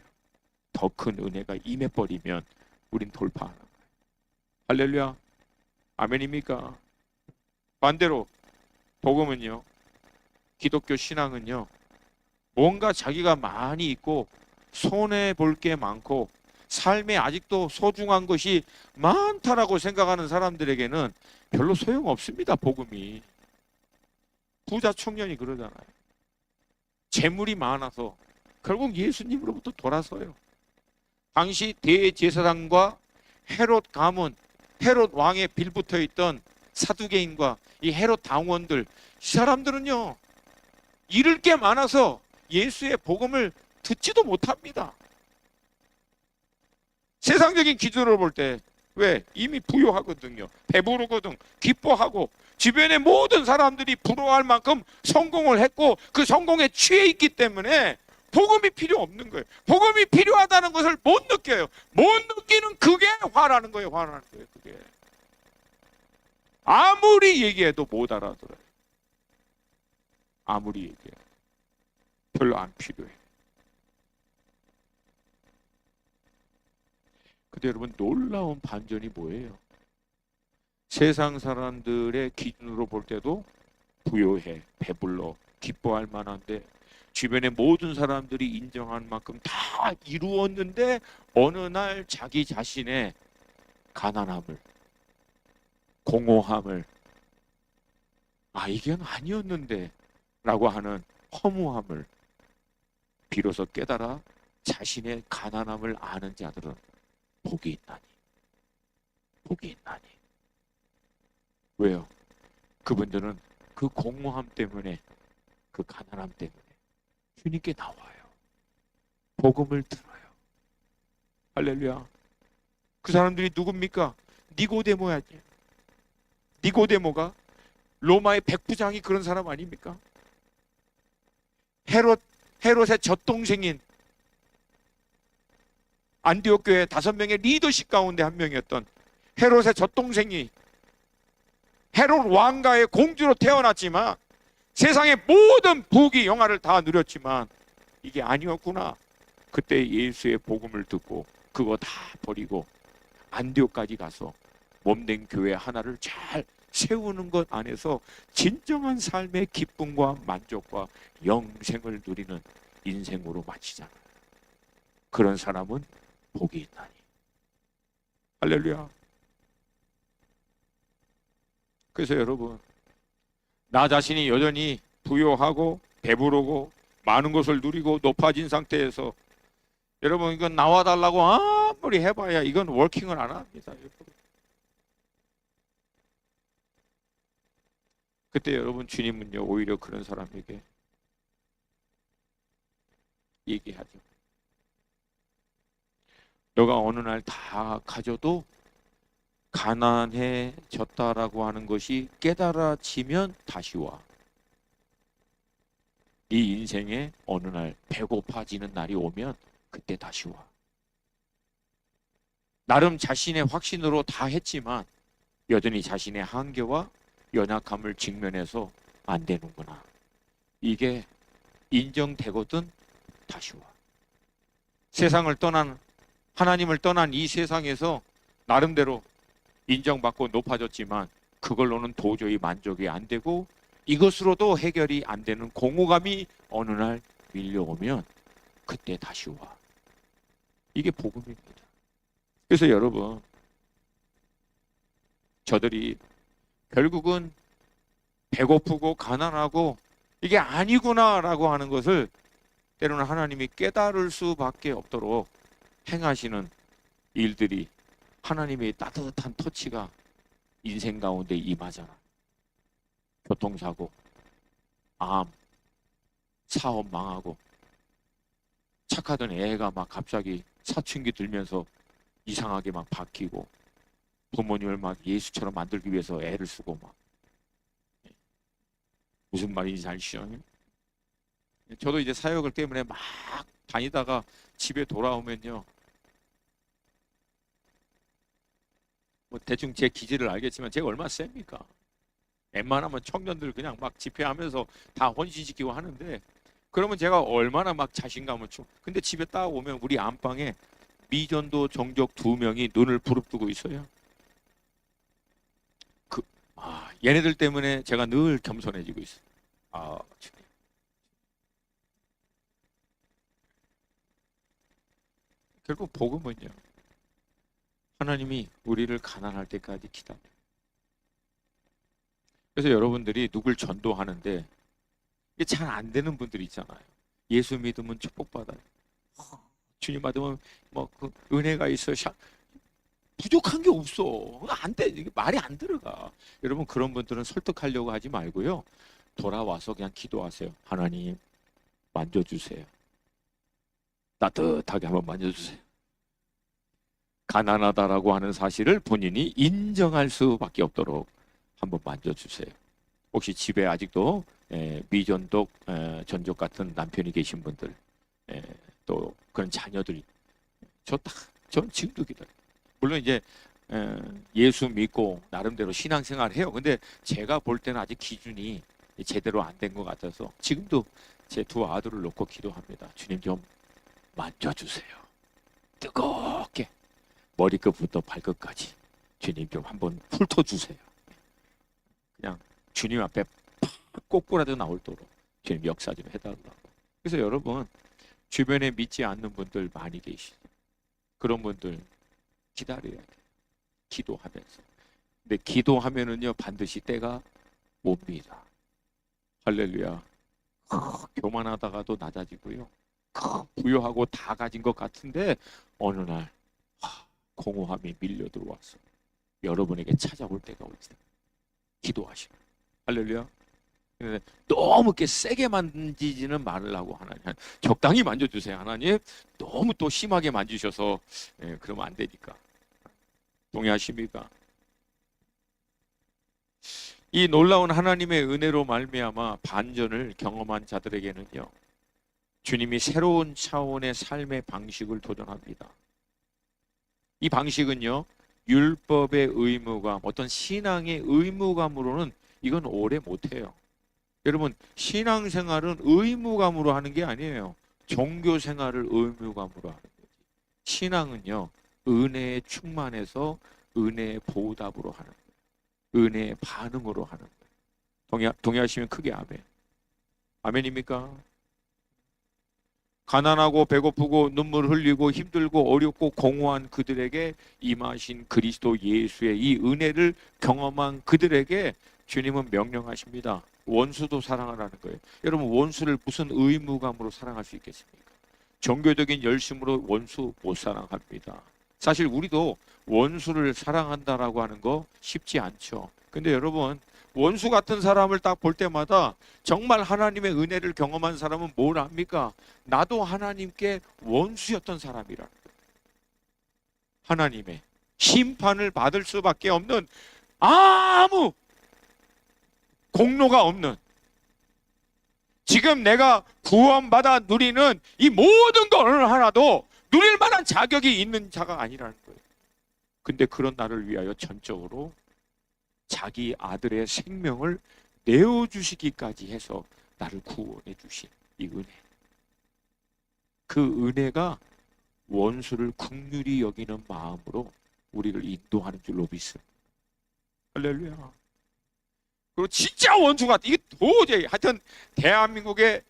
더 큰 은혜가 임해버리면 우린 돌파하는 거예요. 할렐루야. 아멘입니까? 반대로 복음은요, 기독교 신앙은요, 뭔가 자기가 많이 있고 손해볼 게 많고 삶에 아직도 소중한 것이 많다라고 생각하는 사람들에게는 별로 소용없습니다. 복음이. 부자 청년이 그러잖아요. 재물이 많아서 결국 예수님으로부터 돌아서요. 당시 대제사장과 헤롯 가문, 헤롯 왕의 빌붙어 있던 사두개인과 이 헤롯 당원들, 이 사람들은요, 잃을 게 많아서 예수의 복음을 듣지도 못합니다. 세상적인 기준으로 볼 때, 왜? 이미 부유하거든요. 배부르거든. 기뻐하고 주변의 모든 사람들이 부러워할 만큼 성공을 했고 그 성공에 취해 있기 때문에 복음이 필요 없는 거예요. 복음이 필요하다는 것을 못 느껴요. 못 느끼는 그게 화라는 거예요. 화라는 거예요. 그게 아무리 얘기해도 못 알아들어요. 아무리 얘기해도 별로 안 필요해. 근데 여러분, 놀라운 반전이 뭐예요? 세상 사람들의 기준으로 볼 때도 부유해, 배불러, 기뻐할 만한데 주변의 모든 사람들이 인정할 만큼 다 이루었는데 어느 날 자기 자신의 가난함을, 공허함을, 이건 아니었는데 라고 하는 허무함을 비로소 깨달아 자신의 가난함을 아는 자들은 복이 있나니, 복이 있나니. 왜요? 그분들은 그 공허함 때문에, 그 가난함 때문에 주님께 나와요. 복음을 들어요. 할렐루야. 그 사람들이 누굽니까? 니고데모야지. 니고데모가 로마의 백부장이 그런 사람 아닙니까? 헤롯의 젖동생인 안디옥 교회 5명의 리더십 가운데 한 명이었던 헤롯의 젖동생이 헤롯 왕가의 공주로 태어났지만 세상의 모든 부귀 영화를 다 누렸지만 이게 아니었구나. 그때 예수의 복음을 듣고 그거 다 버리고 안디옥까지 가서 몸된 교회 하나를 잘 세우는 것 안에서 진정한 삶의 기쁨과 만족과 영생을 누리는 인생으로 마치잖아요. 그런 사람은 복이 있나니. 할렐루야. 그래서 여러분, 나 자신이 여전히 부유하고 배부르고 많은 것을 누리고 높아진 상태에서 여러분, 이건 나와달라고 아무리 해봐야 이건 워킹을 안 합니다. 그때 여러분 주님은요 오히려 그런 사람에게 얘기하죠. 너가 어느 날 다 가져도 가난해졌다라고 하는 것이 깨달아지면 다시 와. 네 인생에 어느 날 배고파지는 날이 오면 그때 다시 와. 나름 자신의 확신으로 다 했지만 여전히 자신의 한계와 연약함을 직면해서 안 되는구나. 이게 인정되거든 다시 와. 세상을 떠난 하나님을 떠난 이 세상에서 나름대로 인정받고 높아졌지만 그걸로는 도저히 만족이 안 되고 이것으로도 해결이 안 되는 공허감이 어느 날 밀려오면 그때 다시 와. 이게 복음입니다. 그래서 여러분 저들이 결국은 배고프고 가난하고 이게 아니구나라고 하는 것을 때로는 하나님이 깨달을 수밖에 없도록 행하시는 일들이 하나님의 따뜻한 터치가 인생 가운데 임하잖아. 교통사고, 암, 사업 망하고 착하던 애가 막 갑자기 사춘기 들면서 이상하게 막 바뀌고 부모님을 막 예수처럼 만들기 위해서 애를 쓰고 막 무슨 말인지 아시죠? 저도 이제 사역을 때문에 막 다니다가 집에 돌아오면요 뭐 대충 제 기질을 알겠지만 제가 얼마나 셉니까? 웬만하면 청년들 그냥 막 집회하면서 다 헌신시키고 하는데 그러면 제가 얼마나 막 자신감을 줘. 근데 집에 딱 오면 우리 안방에 미전도 정적 2명이 눈을 부릅뜨고 있어요. 얘네들 때문에 제가 늘 겸손해지고 있어요. 결국 복음은요 하나님이 우리를 가난할 때까지 기다려. 그래서 여러분들이 누굴 전도하는데 이게 잘 안 되는 분들 있잖아요. 예수 믿으면 축복받아요. 주님 받으면 뭐 그 은혜가 있어. 부족한 게 없어. 안 돼. 이게 말이 안 들어가. 여러분 그런 분들은 설득하려고 하지 말고요. 돌아와서 그냥 기도하세요. 하나님 만져주세요. 따뜻하게 한번 만져주세요. 가난하다라고 하는 사실을 본인이 인정할 수밖에 없도록 한번 만져주세요. 혹시 집에 아직도 미전독 전족 같은 남편이 계신 분들 또 그런 자녀들이 전 지금도 기다려요. 물론 이제 예수 믿고 나름대로 신앙생활을 해요. 근데 제가 볼 때는 아직 기준이 제대로 안 된 것 같아서 지금도 제 2 아들을 놓고 기도합니다. 주님 좀 만져주세요. 뜨겁게 머리끝부터 발끝까지 주님 좀 한번 훑어주세요. 그냥 주님 앞에 팍 꼬꾸라도 나올도록 주님 역사 좀 해달라고. 그래서 여러분 주변에 믿지 않는 분들 많이 계시죠. 그런 분들 기다려야 돼요. 기도하면서. 근데 기도하면은요 반드시 때가 옵니다. 할렐루야. 교만하다가도 낮아지고요. 부유하고 다 가진 것 같은데 어느 날 공허함이 밀려 들어와서 여러분에게 찾아올 때가 옵니다. 기도하시고. 할렐루야. 너무 이렇게 세게 만지지는 말라고 하나님. 적당히 만져주세요. 하나님 너무 또 심하게 만지셔서 그러면 안 되니까. 동의하십니까? 이 놀라운 하나님의 은혜로 말미암아 반전을 경험한 자들에게는요 주님이 새로운 차원의 삶의 방식을 도전합니다. 이 방식은요 율법의 의무감, 어떤 신앙의 의무감으로는 이건 오래 못해요. 여러분 신앙생활은 의무감으로 하는 게 아니에요. 종교생활을 의무감으로 하는 거지. 신앙은요 은혜에 충만해서 은혜의 보답으로 하는 거예요. 은혜의 반응으로 하는 거예요. 동의하시면 크게 아멘. 아멘입니까? 가난하고 배고프고 눈물 흘리고 힘들고 어렵고 공허한 그들에게 임하신 그리스도 예수의 이 은혜를 경험한 그들에게 주님은 명령하십니다. 원수도 사랑하라는 거예요. 여러분 원수를 무슨 의무감으로 사랑할 수 있겠습니까? 종교적인 열심으로 원수 못 사랑합니다. 사실 우리도 원수를 사랑한다라고 하는 거 쉽지 않죠. 근데 여러분, 원수 같은 사람을 딱 볼 때마다 정말 하나님의 은혜를 경험한 사람은 뭘 압니까? 나도 하나님께 원수였던 사람이라. 하나님의 심판을 받을 수밖에 없는 아무 공로가 없는, 지금 내가 구원받아 누리는 이 모든 걸 하나도 누릴 만한 자격이 있는 자가 아니라는 거예요. 근데 그런 나를 위하여 전적으로 자기 아들의 생명을 내어주시기까지 해서 나를 구원해 주신 이 은혜, 그 은혜가 원수를 긍휼히 여기는 마음으로 우리를 인도하는 줄로 믿습니다. 할렐루야. 그리고 진짜 원수 같아. 이게 도저히, 하여튼 대한민국이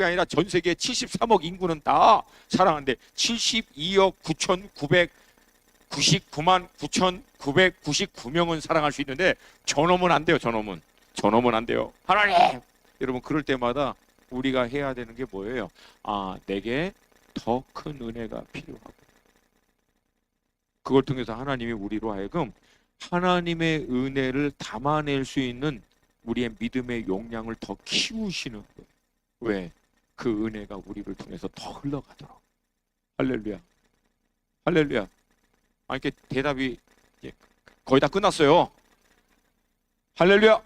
아니라 전 세계 73억 인구는 다 사랑하는데 72억 9,999만 9,999명은 사랑할 수 있는데 저놈은 안 돼요. 저놈은 안 돼요. 하나님, 여러분, 그럴 때마다 우리가 해야 되는 게 뭐예요? 아, 내게 더 큰 은혜가 필요하고, 그걸 통해서 하나님이 우리로 하여금 하나님의 은혜를 담아낼 수 있는 우리의 믿음의 용량을 더 키우시는 거예요. 왜? 그 은혜가 우리를 통해서 더 흘러가도록. 할렐루야. 할렐루야. 아, 이렇게 대답이 거의 다 끝났어요. 할렐루야.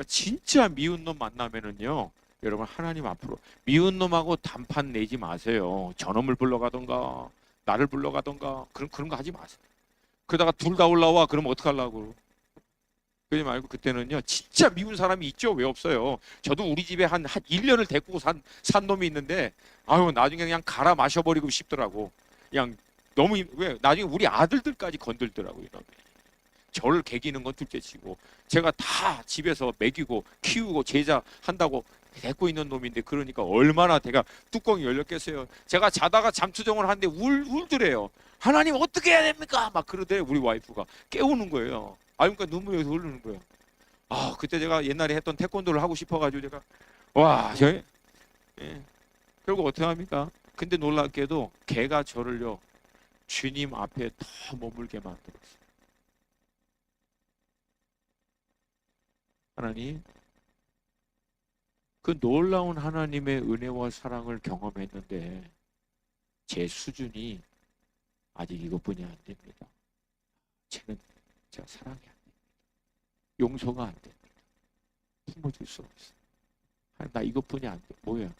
진짜 미운 놈 만나면은요, 여러분, 하나님 앞으로 미운 놈하고 단판 내지 마세요. 저놈을 불러가던가 나를 불러가던가 그런 거 하지 마세요. 그러다가 둘 다 올라와 그러면 어떡하려고. 그러지 말고 그때는요, 진짜 미운 사람이 있죠. 왜 없어요. 저도 우리 집에 한 1년을 데리고 산 놈이 있는데, 아유, 나중에 그냥 갈아 마셔버리고 싶더라고. 그냥 너무, 왜 나중에 우리 아들들까지 건들더라고요. 이놈이. 저를 개기는 건 둘째치고, 제가 다 집에서 먹이고 키우고 제자 한다고 데리고 있는 놈인데, 그러니까 얼마나 제가 뚜껑이 열렸겠어요. 제가 자다가 잠투정을 하는데 울더래요. 하나님 어떻게 해야 됩니까? 막 그러대. 우리 와이프가 깨우는 거예요. 아, 그러니까 눈물이 흐르는 거예요. 아, 그때 제가 옛날에 했던 태권도를 하고 싶어가지고 제가 결국 어떻게 합니까? 근데 놀랍게도 개가 저를요, 주님 앞에 더 머물게 만들었어요. 하나님, 그 놀라운 하나님의 은혜와 사랑을 경험했는데 제 수준이 아직 이것뿐이 안 됩니다. 제가 사랑이 안 됩니다. 용서가 안 됩니다. 품어줄 수 없어요. 나 이것뿐이 안 돼. 뭐야?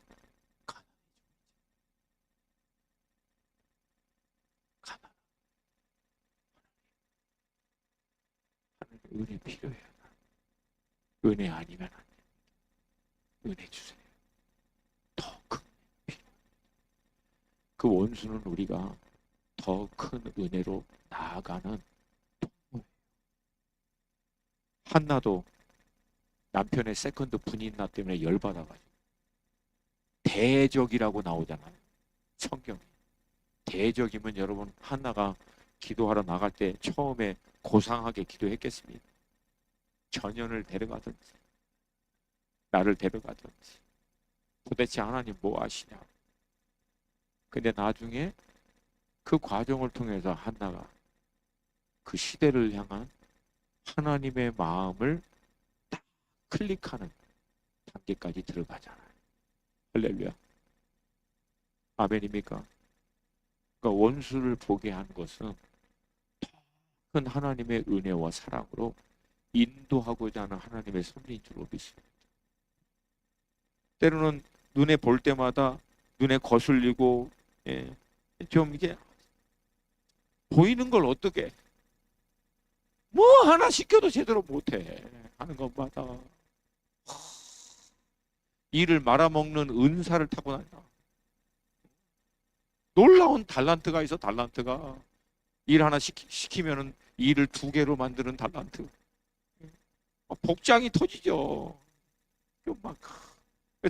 가난. 하나님, 은혜 필요해요. 은혜 아니면 안 됩니다. 은혜 주세요. 더 큰 은혜. 그 원수는 우리가 더 큰 은혜로 나아가는 통로예요. 한나도 남편의 세컨드 분인나 때문에 열받아가지고 대적이라고 나오잖아요. 성경에. 대적이면 여러분, 한나가 기도하러 나갈 때 처음에 고상하게 기도했겠습니까? 전연을 데려가든지 나를 데려가든지, 도대체 하나님 뭐 하시냐. 근데 나중에 그 과정을 통해서 한나가 그 시대를 향한 하나님의 마음을 딱 클릭하는 단계까지 들어가잖아요. 할렐루야. 아멘입니까? 그러니까 원수를 보게 한 것은 더 큰 하나님의 은혜와 사랑으로 인도하고자 하는 하나님의 섭리인 줄로 믿습니다. 때로는 눈에 볼 때마다 눈에 거슬리고, 좀 이게 보이는 걸 어떻게 뭐 하나 시켜도 제대로 못해 하는 것마다 일을 말아먹는 은사를 타고난다. 놀라운 달란트가 있어. 달란트가 일 하나 시키면은 일을 2개로 만드는 달란트. 복장이 터지죠. 막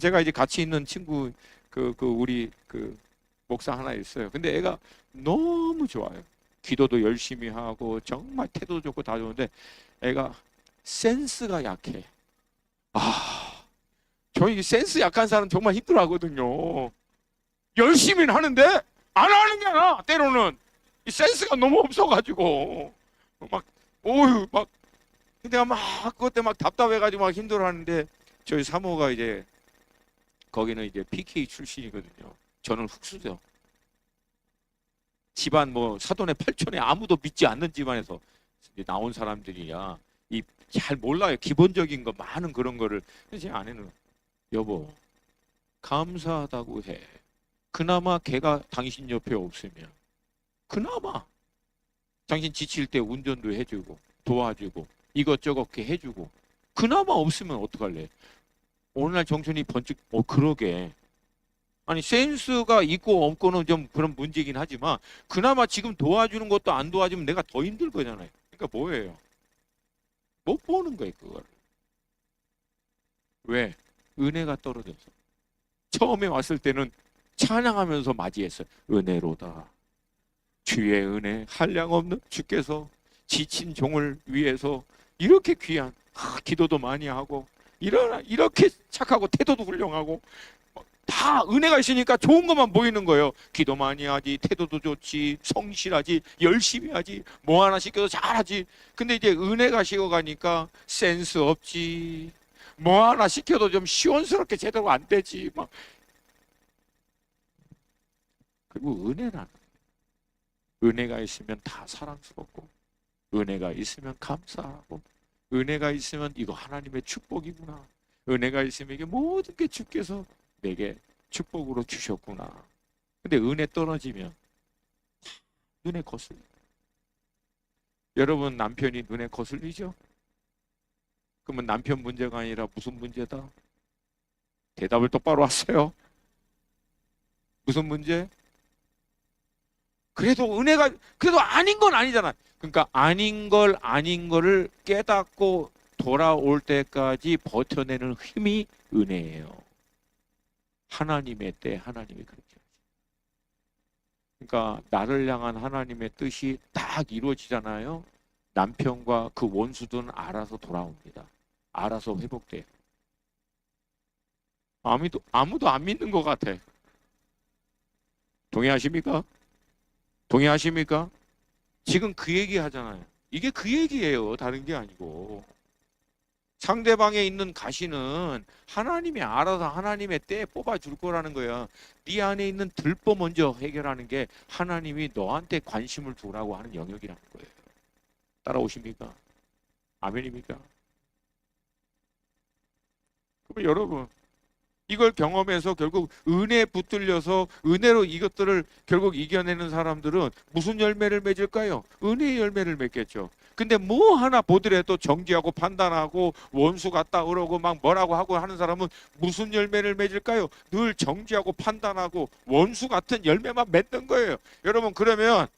제가 이제 같이 있는 친구 우리 목사 하나 있어요. 근데 애가 너무 좋아요. 기도도 열심히 하고 정말 태도 좋고 다 좋은데 애가 센스가 약해. 저희 센스 약한 사람 정말 힘들어하거든요. 열심히는 하는데 안 하는 게 아니라 때로는 이 센스가 너무 없어가지고 막 오유 막 내가 막 그때 막 답답해가지고 막 힘들어하는데 저희 사모가 이제 거기는 이제 PK 출신이거든요. 저는 흑수저. 집안 뭐 사돈의 팔촌에 아무도 믿지 않는 집안에서 이제 나온 사람들이야. 이 잘 몰라요. 기본적인 거 많은 그런 거를. 그래서 제 아내는 여보 감사하다고 해. 그나마 걔가 당신 옆에 없으면 그나마 당신 지칠 때 운전도 해주고 도와주고 이것저것 해주고 그나마 없으면 어떡할래? 오늘날 정신이 번쩍 그러게 아니 센스가 있고 없고는 좀 그런 문제긴 하지만 그나마 지금 도와주는 것도 안 도와주면 내가 더 힘들 거잖아요. 그러니까 뭐예요? 못 보는 거예요 그걸. 왜? 은혜가 떨어져서. 처음에 왔을 때는 찬양하면서 맞이했어요. 은혜로다. 주의 은혜 한량없는 주께서 지친 종을 위해서 이렇게 귀한 기도도 많이 하고 이렇게 착하고 태도도 훌륭하고 다 은혜가 있으니까 좋은 것만 보이는 거예요. 기도 많이 하지, 태도도 좋지, 성실하지, 열심히 하지, 뭐 하나 시켜도 잘하지. 근데 이제 은혜가 식어가니까 센스 없지, 뭐 하나 시켜도 좀 시원스럽게 제대로 안 되지. 막 그리고 은혜가 있으면 다 사랑스럽고, 은혜가 있으면 감사하고, 은혜가 있으면 이거 하나님의 축복이구나. 은혜가 있으면 이게 모든 게 주께서 내게 축복으로 주셨구나. 근데 은혜 떨어지면 눈에 거슬려. 여러분 남편이 눈에 거슬리죠? 그러면 남편 문제가 아니라 무슨 문제다? 대답을 똑바로 하세요. 무슨 문제? 그래도 은혜가 그래도 아닌 건 아니잖아. 그러니까 아닌 거를 깨닫고 돌아올 때까지 버텨내는 힘이 은혜예요. 하나님의 때 하나님이 그렇게 하죠. 그러니까 나를 향한 하나님의 뜻이 딱 이루어지잖아요. 남편과 그 원수들은 알아서 돌아옵니다. 알아서 회복돼요. 아무도 안 믿는 것 같아. 동의하십니까? 동의하십니까? 지금 그 얘기 하잖아요. 이게 그 얘기예요. 다른 게 아니고. 상대방에 있는 가시는 하나님이 알아서 하나님의 때에 뽑아줄 거라는 거야. 네 안에 있는 들보 먼저 해결하는 게 하나님이 너한테 관심을 두라고 하는 영역이라는 거예요. 따라오십니까? 아멘입니까? 그럼 여러분 이걸 경험해서 결국 은혜에 붙들려서 은혜로 이것들을 결국 이겨내는 사람들은 무슨 열매를 맺을까요? 은혜의 열매를 맺겠죠. 근데 뭐 하나 보더라도 정죄하고 판단하고 원수 같다 그러고 막 뭐라고 하고 하는 사람은 무슨 열매를 맺을까요? 늘 정죄하고 판단하고 원수 같은 열매만 맺는 거예요. 여러분 그러면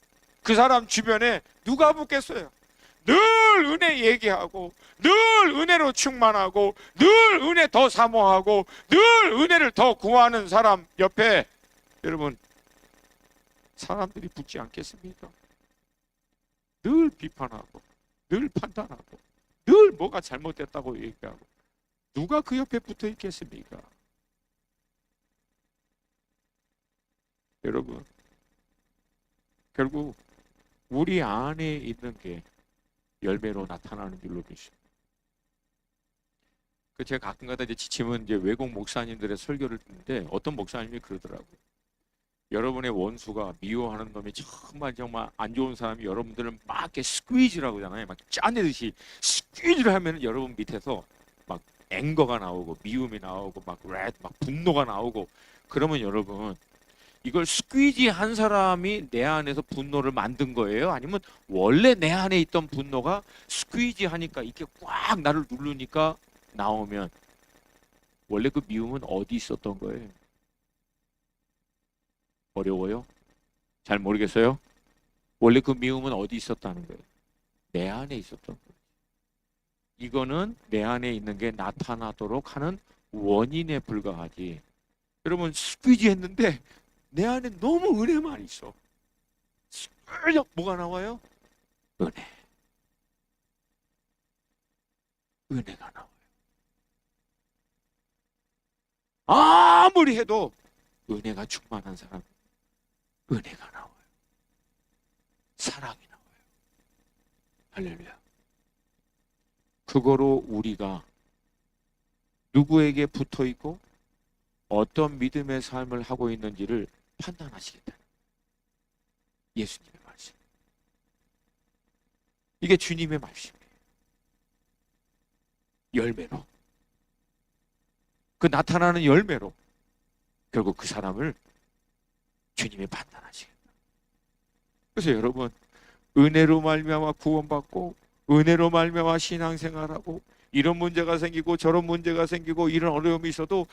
그 사람 주변에 누가 붙겠어요? 늘 은혜 얘기하고 늘 은혜로 충만하고 늘 은혜 더 사모하고 늘 은혜를 더 구하는 사람 옆에 여러분 사람들이 붙지 않겠습니까? 늘 비판하고 늘 판단하고 늘 뭐가 잘못됐다고 얘기하고 누가 그 옆에 붙어 있겠습니까? 여러분 결국 우리 안에 있는 게 열매로 나타나는 줄로 믿습니다. 그 제가 가끔가다 이제 지치면 이제 외국 목사님들의 설교를 듣는데 어떤 목사님이 그러더라고요. 여러분의 원수가 미워하는 놈이 정말 안 좋은 사람이 여러분들을 막 이렇게 스퀴즈라고 하잖아요. 막 짜내듯이 스퀴즈를 하면 여러분 밑에서 막 앵거가 나오고 미움이 나오고 막 분노가 나오고 그러면 여러분 이걸 스퀴지 한 사람이 내 안에서 분노를 만든 거예요? 아니면 원래 내 안에 있던 분노가 스퀴지 하니까 이렇게 꽉 나를 누르니까 나오면 원래 그 미움은 어디 있었던 거예요? 어려워요? 잘 모르겠어요? 원래 그 미움은 어디 있었다는 거예요? 내 안에 있었던 거예요. 이거는 내 안에 있는 게 나타나도록 하는 원인에 불과하지. 여러분 스퀴지 했는데 내 안에 너무 은혜만 있어. 슬쩍 뭐가 나와요? 은혜. 은혜가 나와요. 아무리 해도 은혜가 충만한 사람 은혜가 나와요. 사랑이 나와요. 할렐루야. 그거로 우리가 누구에게 붙어 있고 어떤 믿음의 삶을 하고 있는지를 판단하시겠다. 예수님의 말씀. 이게 주님의 말씀이에요. 열매로. 그 나타나는 열매로 결국 그 사람을 주님이 판단하시겠다. 그래서 여러분, 은혜로 말미암아 구원받고 은혜로 말미암아 신앙생활하고 이런 문제가 생기고 저런 문제가 생기고 이런 어려움이 있어도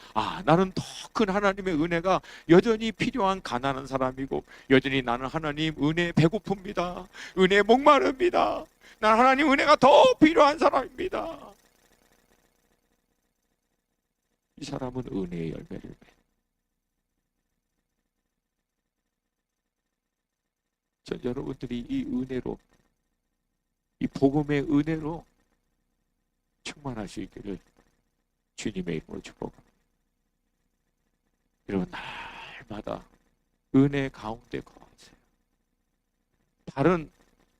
나는 더 큰 하나님의 은혜가 여전히 필요한 가난한 사람이고 여전히 나는 하나님 은혜에 배고픕니다. 은혜에 목마릅니다. 난 하나님 은혜가 더 필요한 사람입니다. 이 사람은 은혜의 열매를 맺어요. 전 여러분들이 이 은혜로, 이 복음의 은혜로 충만할 수 있기를 주님의 이름으로 축복합니다. 여러분, 날마다 은혜 가운데 거하세요. 다른,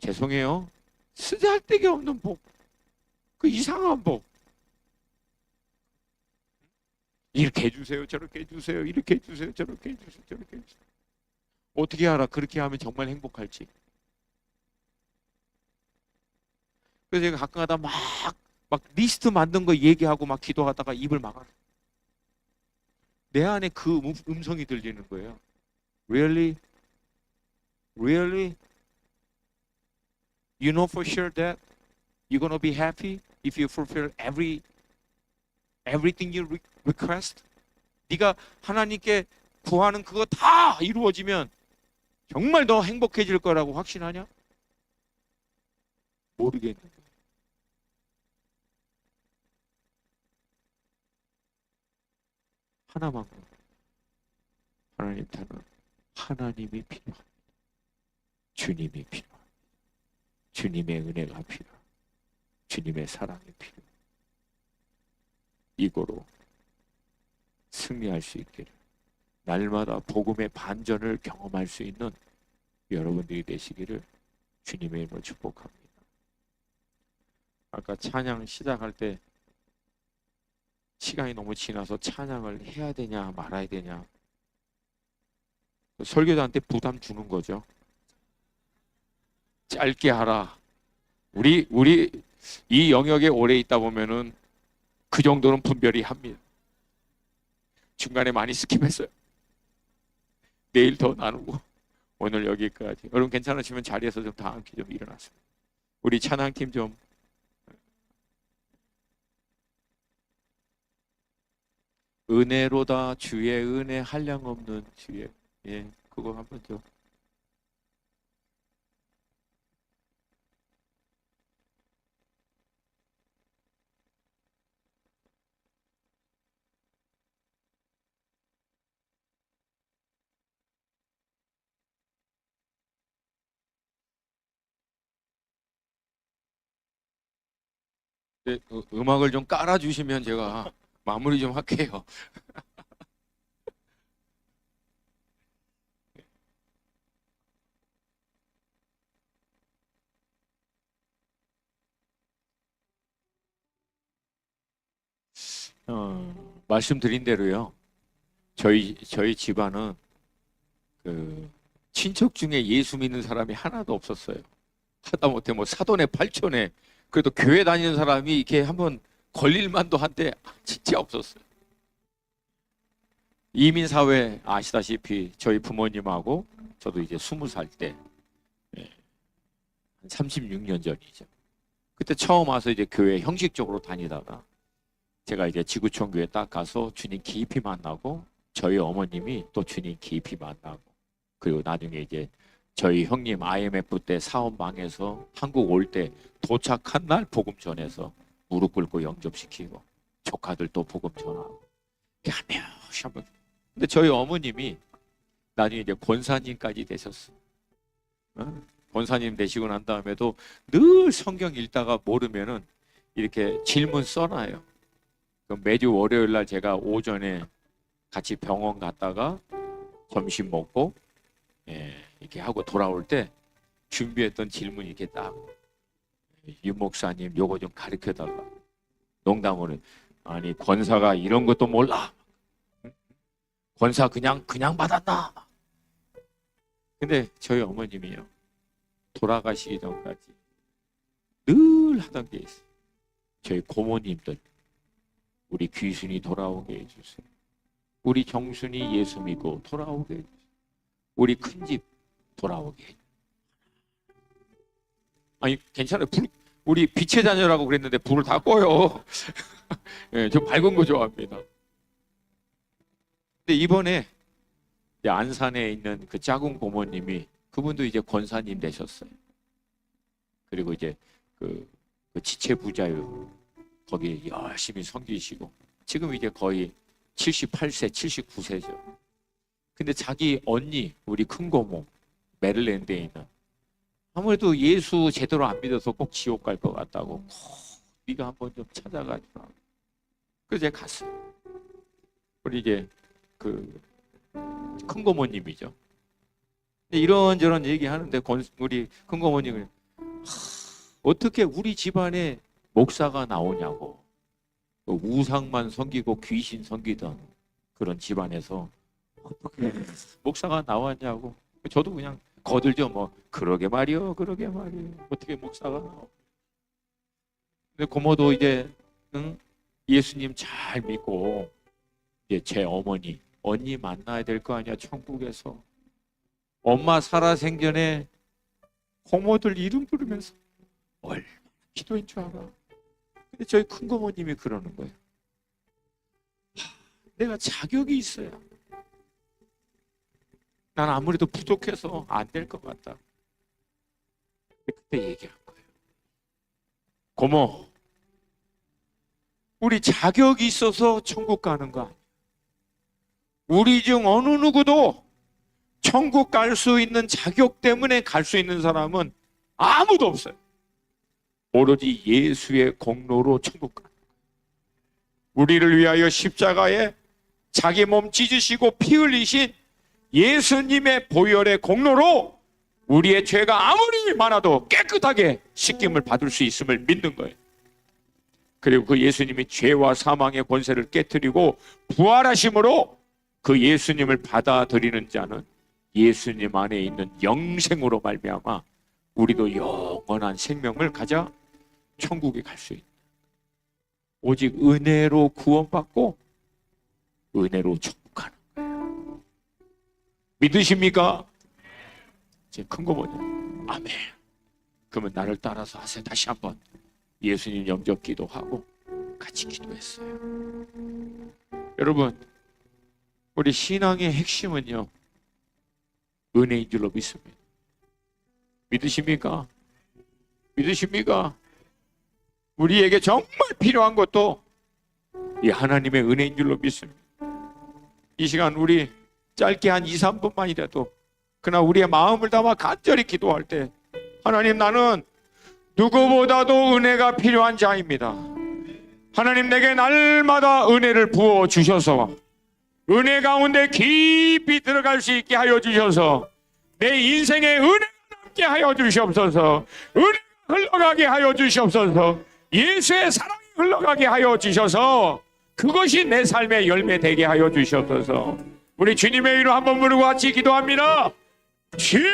죄송해요, 쓰잘데기 없는 복, 그 이상한 복, 이렇게 해주세요, 저렇게 해주세요, 이렇게 해주세요, 저렇게 해주세요, 저렇게 해주세요. 어떻게 알아? 그렇게 하면 정말 행복할지. 그래서 제가 가끔가다 막 리스트 만든 거 얘기하고 막 기도하다가 입을 막아요. 내 안에 그 음성이 들리는 거예요. Really? Really? You know for sure that you're gonna be happy if you fulfill everything you request? 네가 하나님께 구하는 그거 다 이루어지면 정말 너 행복해질 거라고 확신하냐? 모르겠는데. 하나만 하나님 타는 하나님이 필요합니다. 주님이 필요합니다. 주님의 은혜가 필요합니다. 주님의 사랑이 필요합니다. 이거로 승리할 수 있기를, 날마다 복음의 반전을 경험할 수 있는 여러분들이 되시기를 주님의 이름으로 축복합니다. 아까 찬양 시작할 때 시간이 너무 지나서 찬양을 해야 되냐 말아야 되냐, 설교자한테 부담 주는 거죠. 짧게 하라. 우리 이 영역에 오래 있다 보면은 그 정도는 분별이 합니다. 중간에 많이 스킵했어요. 내일 더 나누고 오늘 여기까지. 여러분 괜찮으시면 자리에서 좀 다 함께 좀 일어나세요. 우리 찬양팀 좀. 은혜로다 주의 은혜 한량없는 주의, 그거 한번 더. 네, 음악을 좀 깔아주시면 제가 마무리 좀 할게요. 말씀드린 대로요. 저희 집안은 그 친척 중에 예수 믿는 사람이 하나도 없었어요. 하다못해 뭐 사돈에 팔촌에 그래도 교회 다니는 사람이 이렇게 한번 걸릴 만도 한데 진짜 없었어요. 이민 사회 아시다시피 저희 부모님하고 저도 이제 20살 때, 한 36년 전이죠. 그때 처음 와서 이제 교회 형식적으로 다니다가 제가 이제 지구촌 교회 딱 가서 주님 깊이 만나고 저희 어머님이 또 주님 깊이 만나고, 그리고 나중에 이제 저희 형님 IMF 때 사업망해서 한국 올 때 도착한 날 복음 전해서 무릎 꿇고 영접시키고 조카들 또 복음 전하고 한 명씩 한 명. 근데 저희 어머님이 나중에 이제 권사님까지 되셨어요. 권사님 되시고 난 다음에도 늘 성경 읽다가 모르면은 이렇게 질문 써놔요. 그럼 매주 월요일 날 제가 오전에 같이 병원 갔다가 점심 먹고 이렇게 하고 돌아올 때 준비했던 질문이 이렇게 딱, 유 목사님 요거 좀 가르쳐 달라. 농담으로, 아니 권사가 이런 것도 몰라? 권사 그냥 받았나? 근데 저희 어머님이요, 돌아가시기 전까지 늘 하던 게 있어요. 저희 고모님들, 우리 귀순이 돌아오게 해주세요. 우리 정순이 예수 믿고 돌아오게 해주세요. 우리 큰집 돌아오게 해주세요. 아니 괜찮아요. 우리 빛의 자녀라고 그랬는데 불을 다 꺼요. 네, 저 밝은 거 좋아합니다. 근데 이번에 안산에 있는 그 작은 고모님이, 그분도 이제 권사님 되셨어요. 그리고 이제 그 지체 부자유 거기 열심히 섬기시고 지금 이제 거의 78세, 79세죠. 근데 자기 언니, 우리 큰 고모, 메릴랜드에 있는, 아무래도 예수 제대로 안 믿어서 꼭 지옥 갈 것 같다고 네가 한번 좀 찾아가지고, 그래서 제가 갔어요. 우리 이제 그 큰 고모님이죠. 이런저런 얘기하는데 우리 큰 고모님이 어떻게 우리 집안에 목사가 나오냐고, 우상만 섬기고 귀신 섬기던 그런 집안에서 어떻게 목사가 나왔냐고. 저도 그냥 거들죠. 뭐 그러게 말이요, 그러게 말이요. 어떻게 목사가 나와. 근데 고모도 이제 예수님 잘 믿고 이제 제 언니 만나야 될 거 아니야, 천국에서. 엄마 살아생전에 고모들 이름 부르면서 얼마나 기도인 줄 알아. 근데 저희 큰 고모님이 그러는 거예요. 내가 자격이 있어야, 난 아무래도 부족해서 안 될 것 같다. 그때 얘기한 거예요. 고모, 우리 자격이 있어서 천국 가는 거 아니야. 우리 중 어느 누구도 천국 갈 수 있는 자격 때문에 갈 수 있는 사람은 아무도 없어요. 오로지 예수의 공로로 천국 가는 거예요. 우리를 위하여 십자가에 자기 몸 찢으시고 피 흘리신 예수님의 보혈의 공로로 우리의 죄가 아무리 많아도 깨끗하게 씻김을 받을 수 있음을 믿는 거예요. 그리고 그 예수님이 죄와 사망의 권세를 깨뜨리고 부활하심으로 그 예수님을 받아들이는 자는 예수님 안에 있는 영생으로 말미암아 우리도 영원한 생명을 가져 천국에 갈 수 있다. 오직 은혜로 구원받고 은혜로 천국 가는 거예요. 믿으십니까? 제 큰 고모님, 아멘. 그러면 나를 따라서 하세요. 다시 한번 예수님 영접 기도하고 같이 기도했어요. 여러분, 우리 신앙의 핵심은요, 은혜인 줄로 믿습니다. 믿으십니까? 믿으십니까? 우리에게 정말 필요한 것도 이 하나님의 은혜인 줄로 믿습니다. 이 시간 우리 짧게 한 2, 3분만이라도 그러나 우리의 마음을 담아 간절히 기도할 때, 하나님, 나는 누구보다도 은혜가 필요한 자입니다. 하나님, 내게 날마다 은혜를 부어 주셔서 은혜 가운데 깊이 들어갈 수 있게 하여 주셔서 내 인생에 은혜가 남게 하여 주시옵소서. 은혜가 흘러가게 하여 주시옵소서. 예수의 사랑이 흘러가게 하여 주셔서 그것이 내 삶의 열매 되게 하여 주시옵소서. 우리 주님의 이름 한번 부르고 같이 기도합니다. 주여!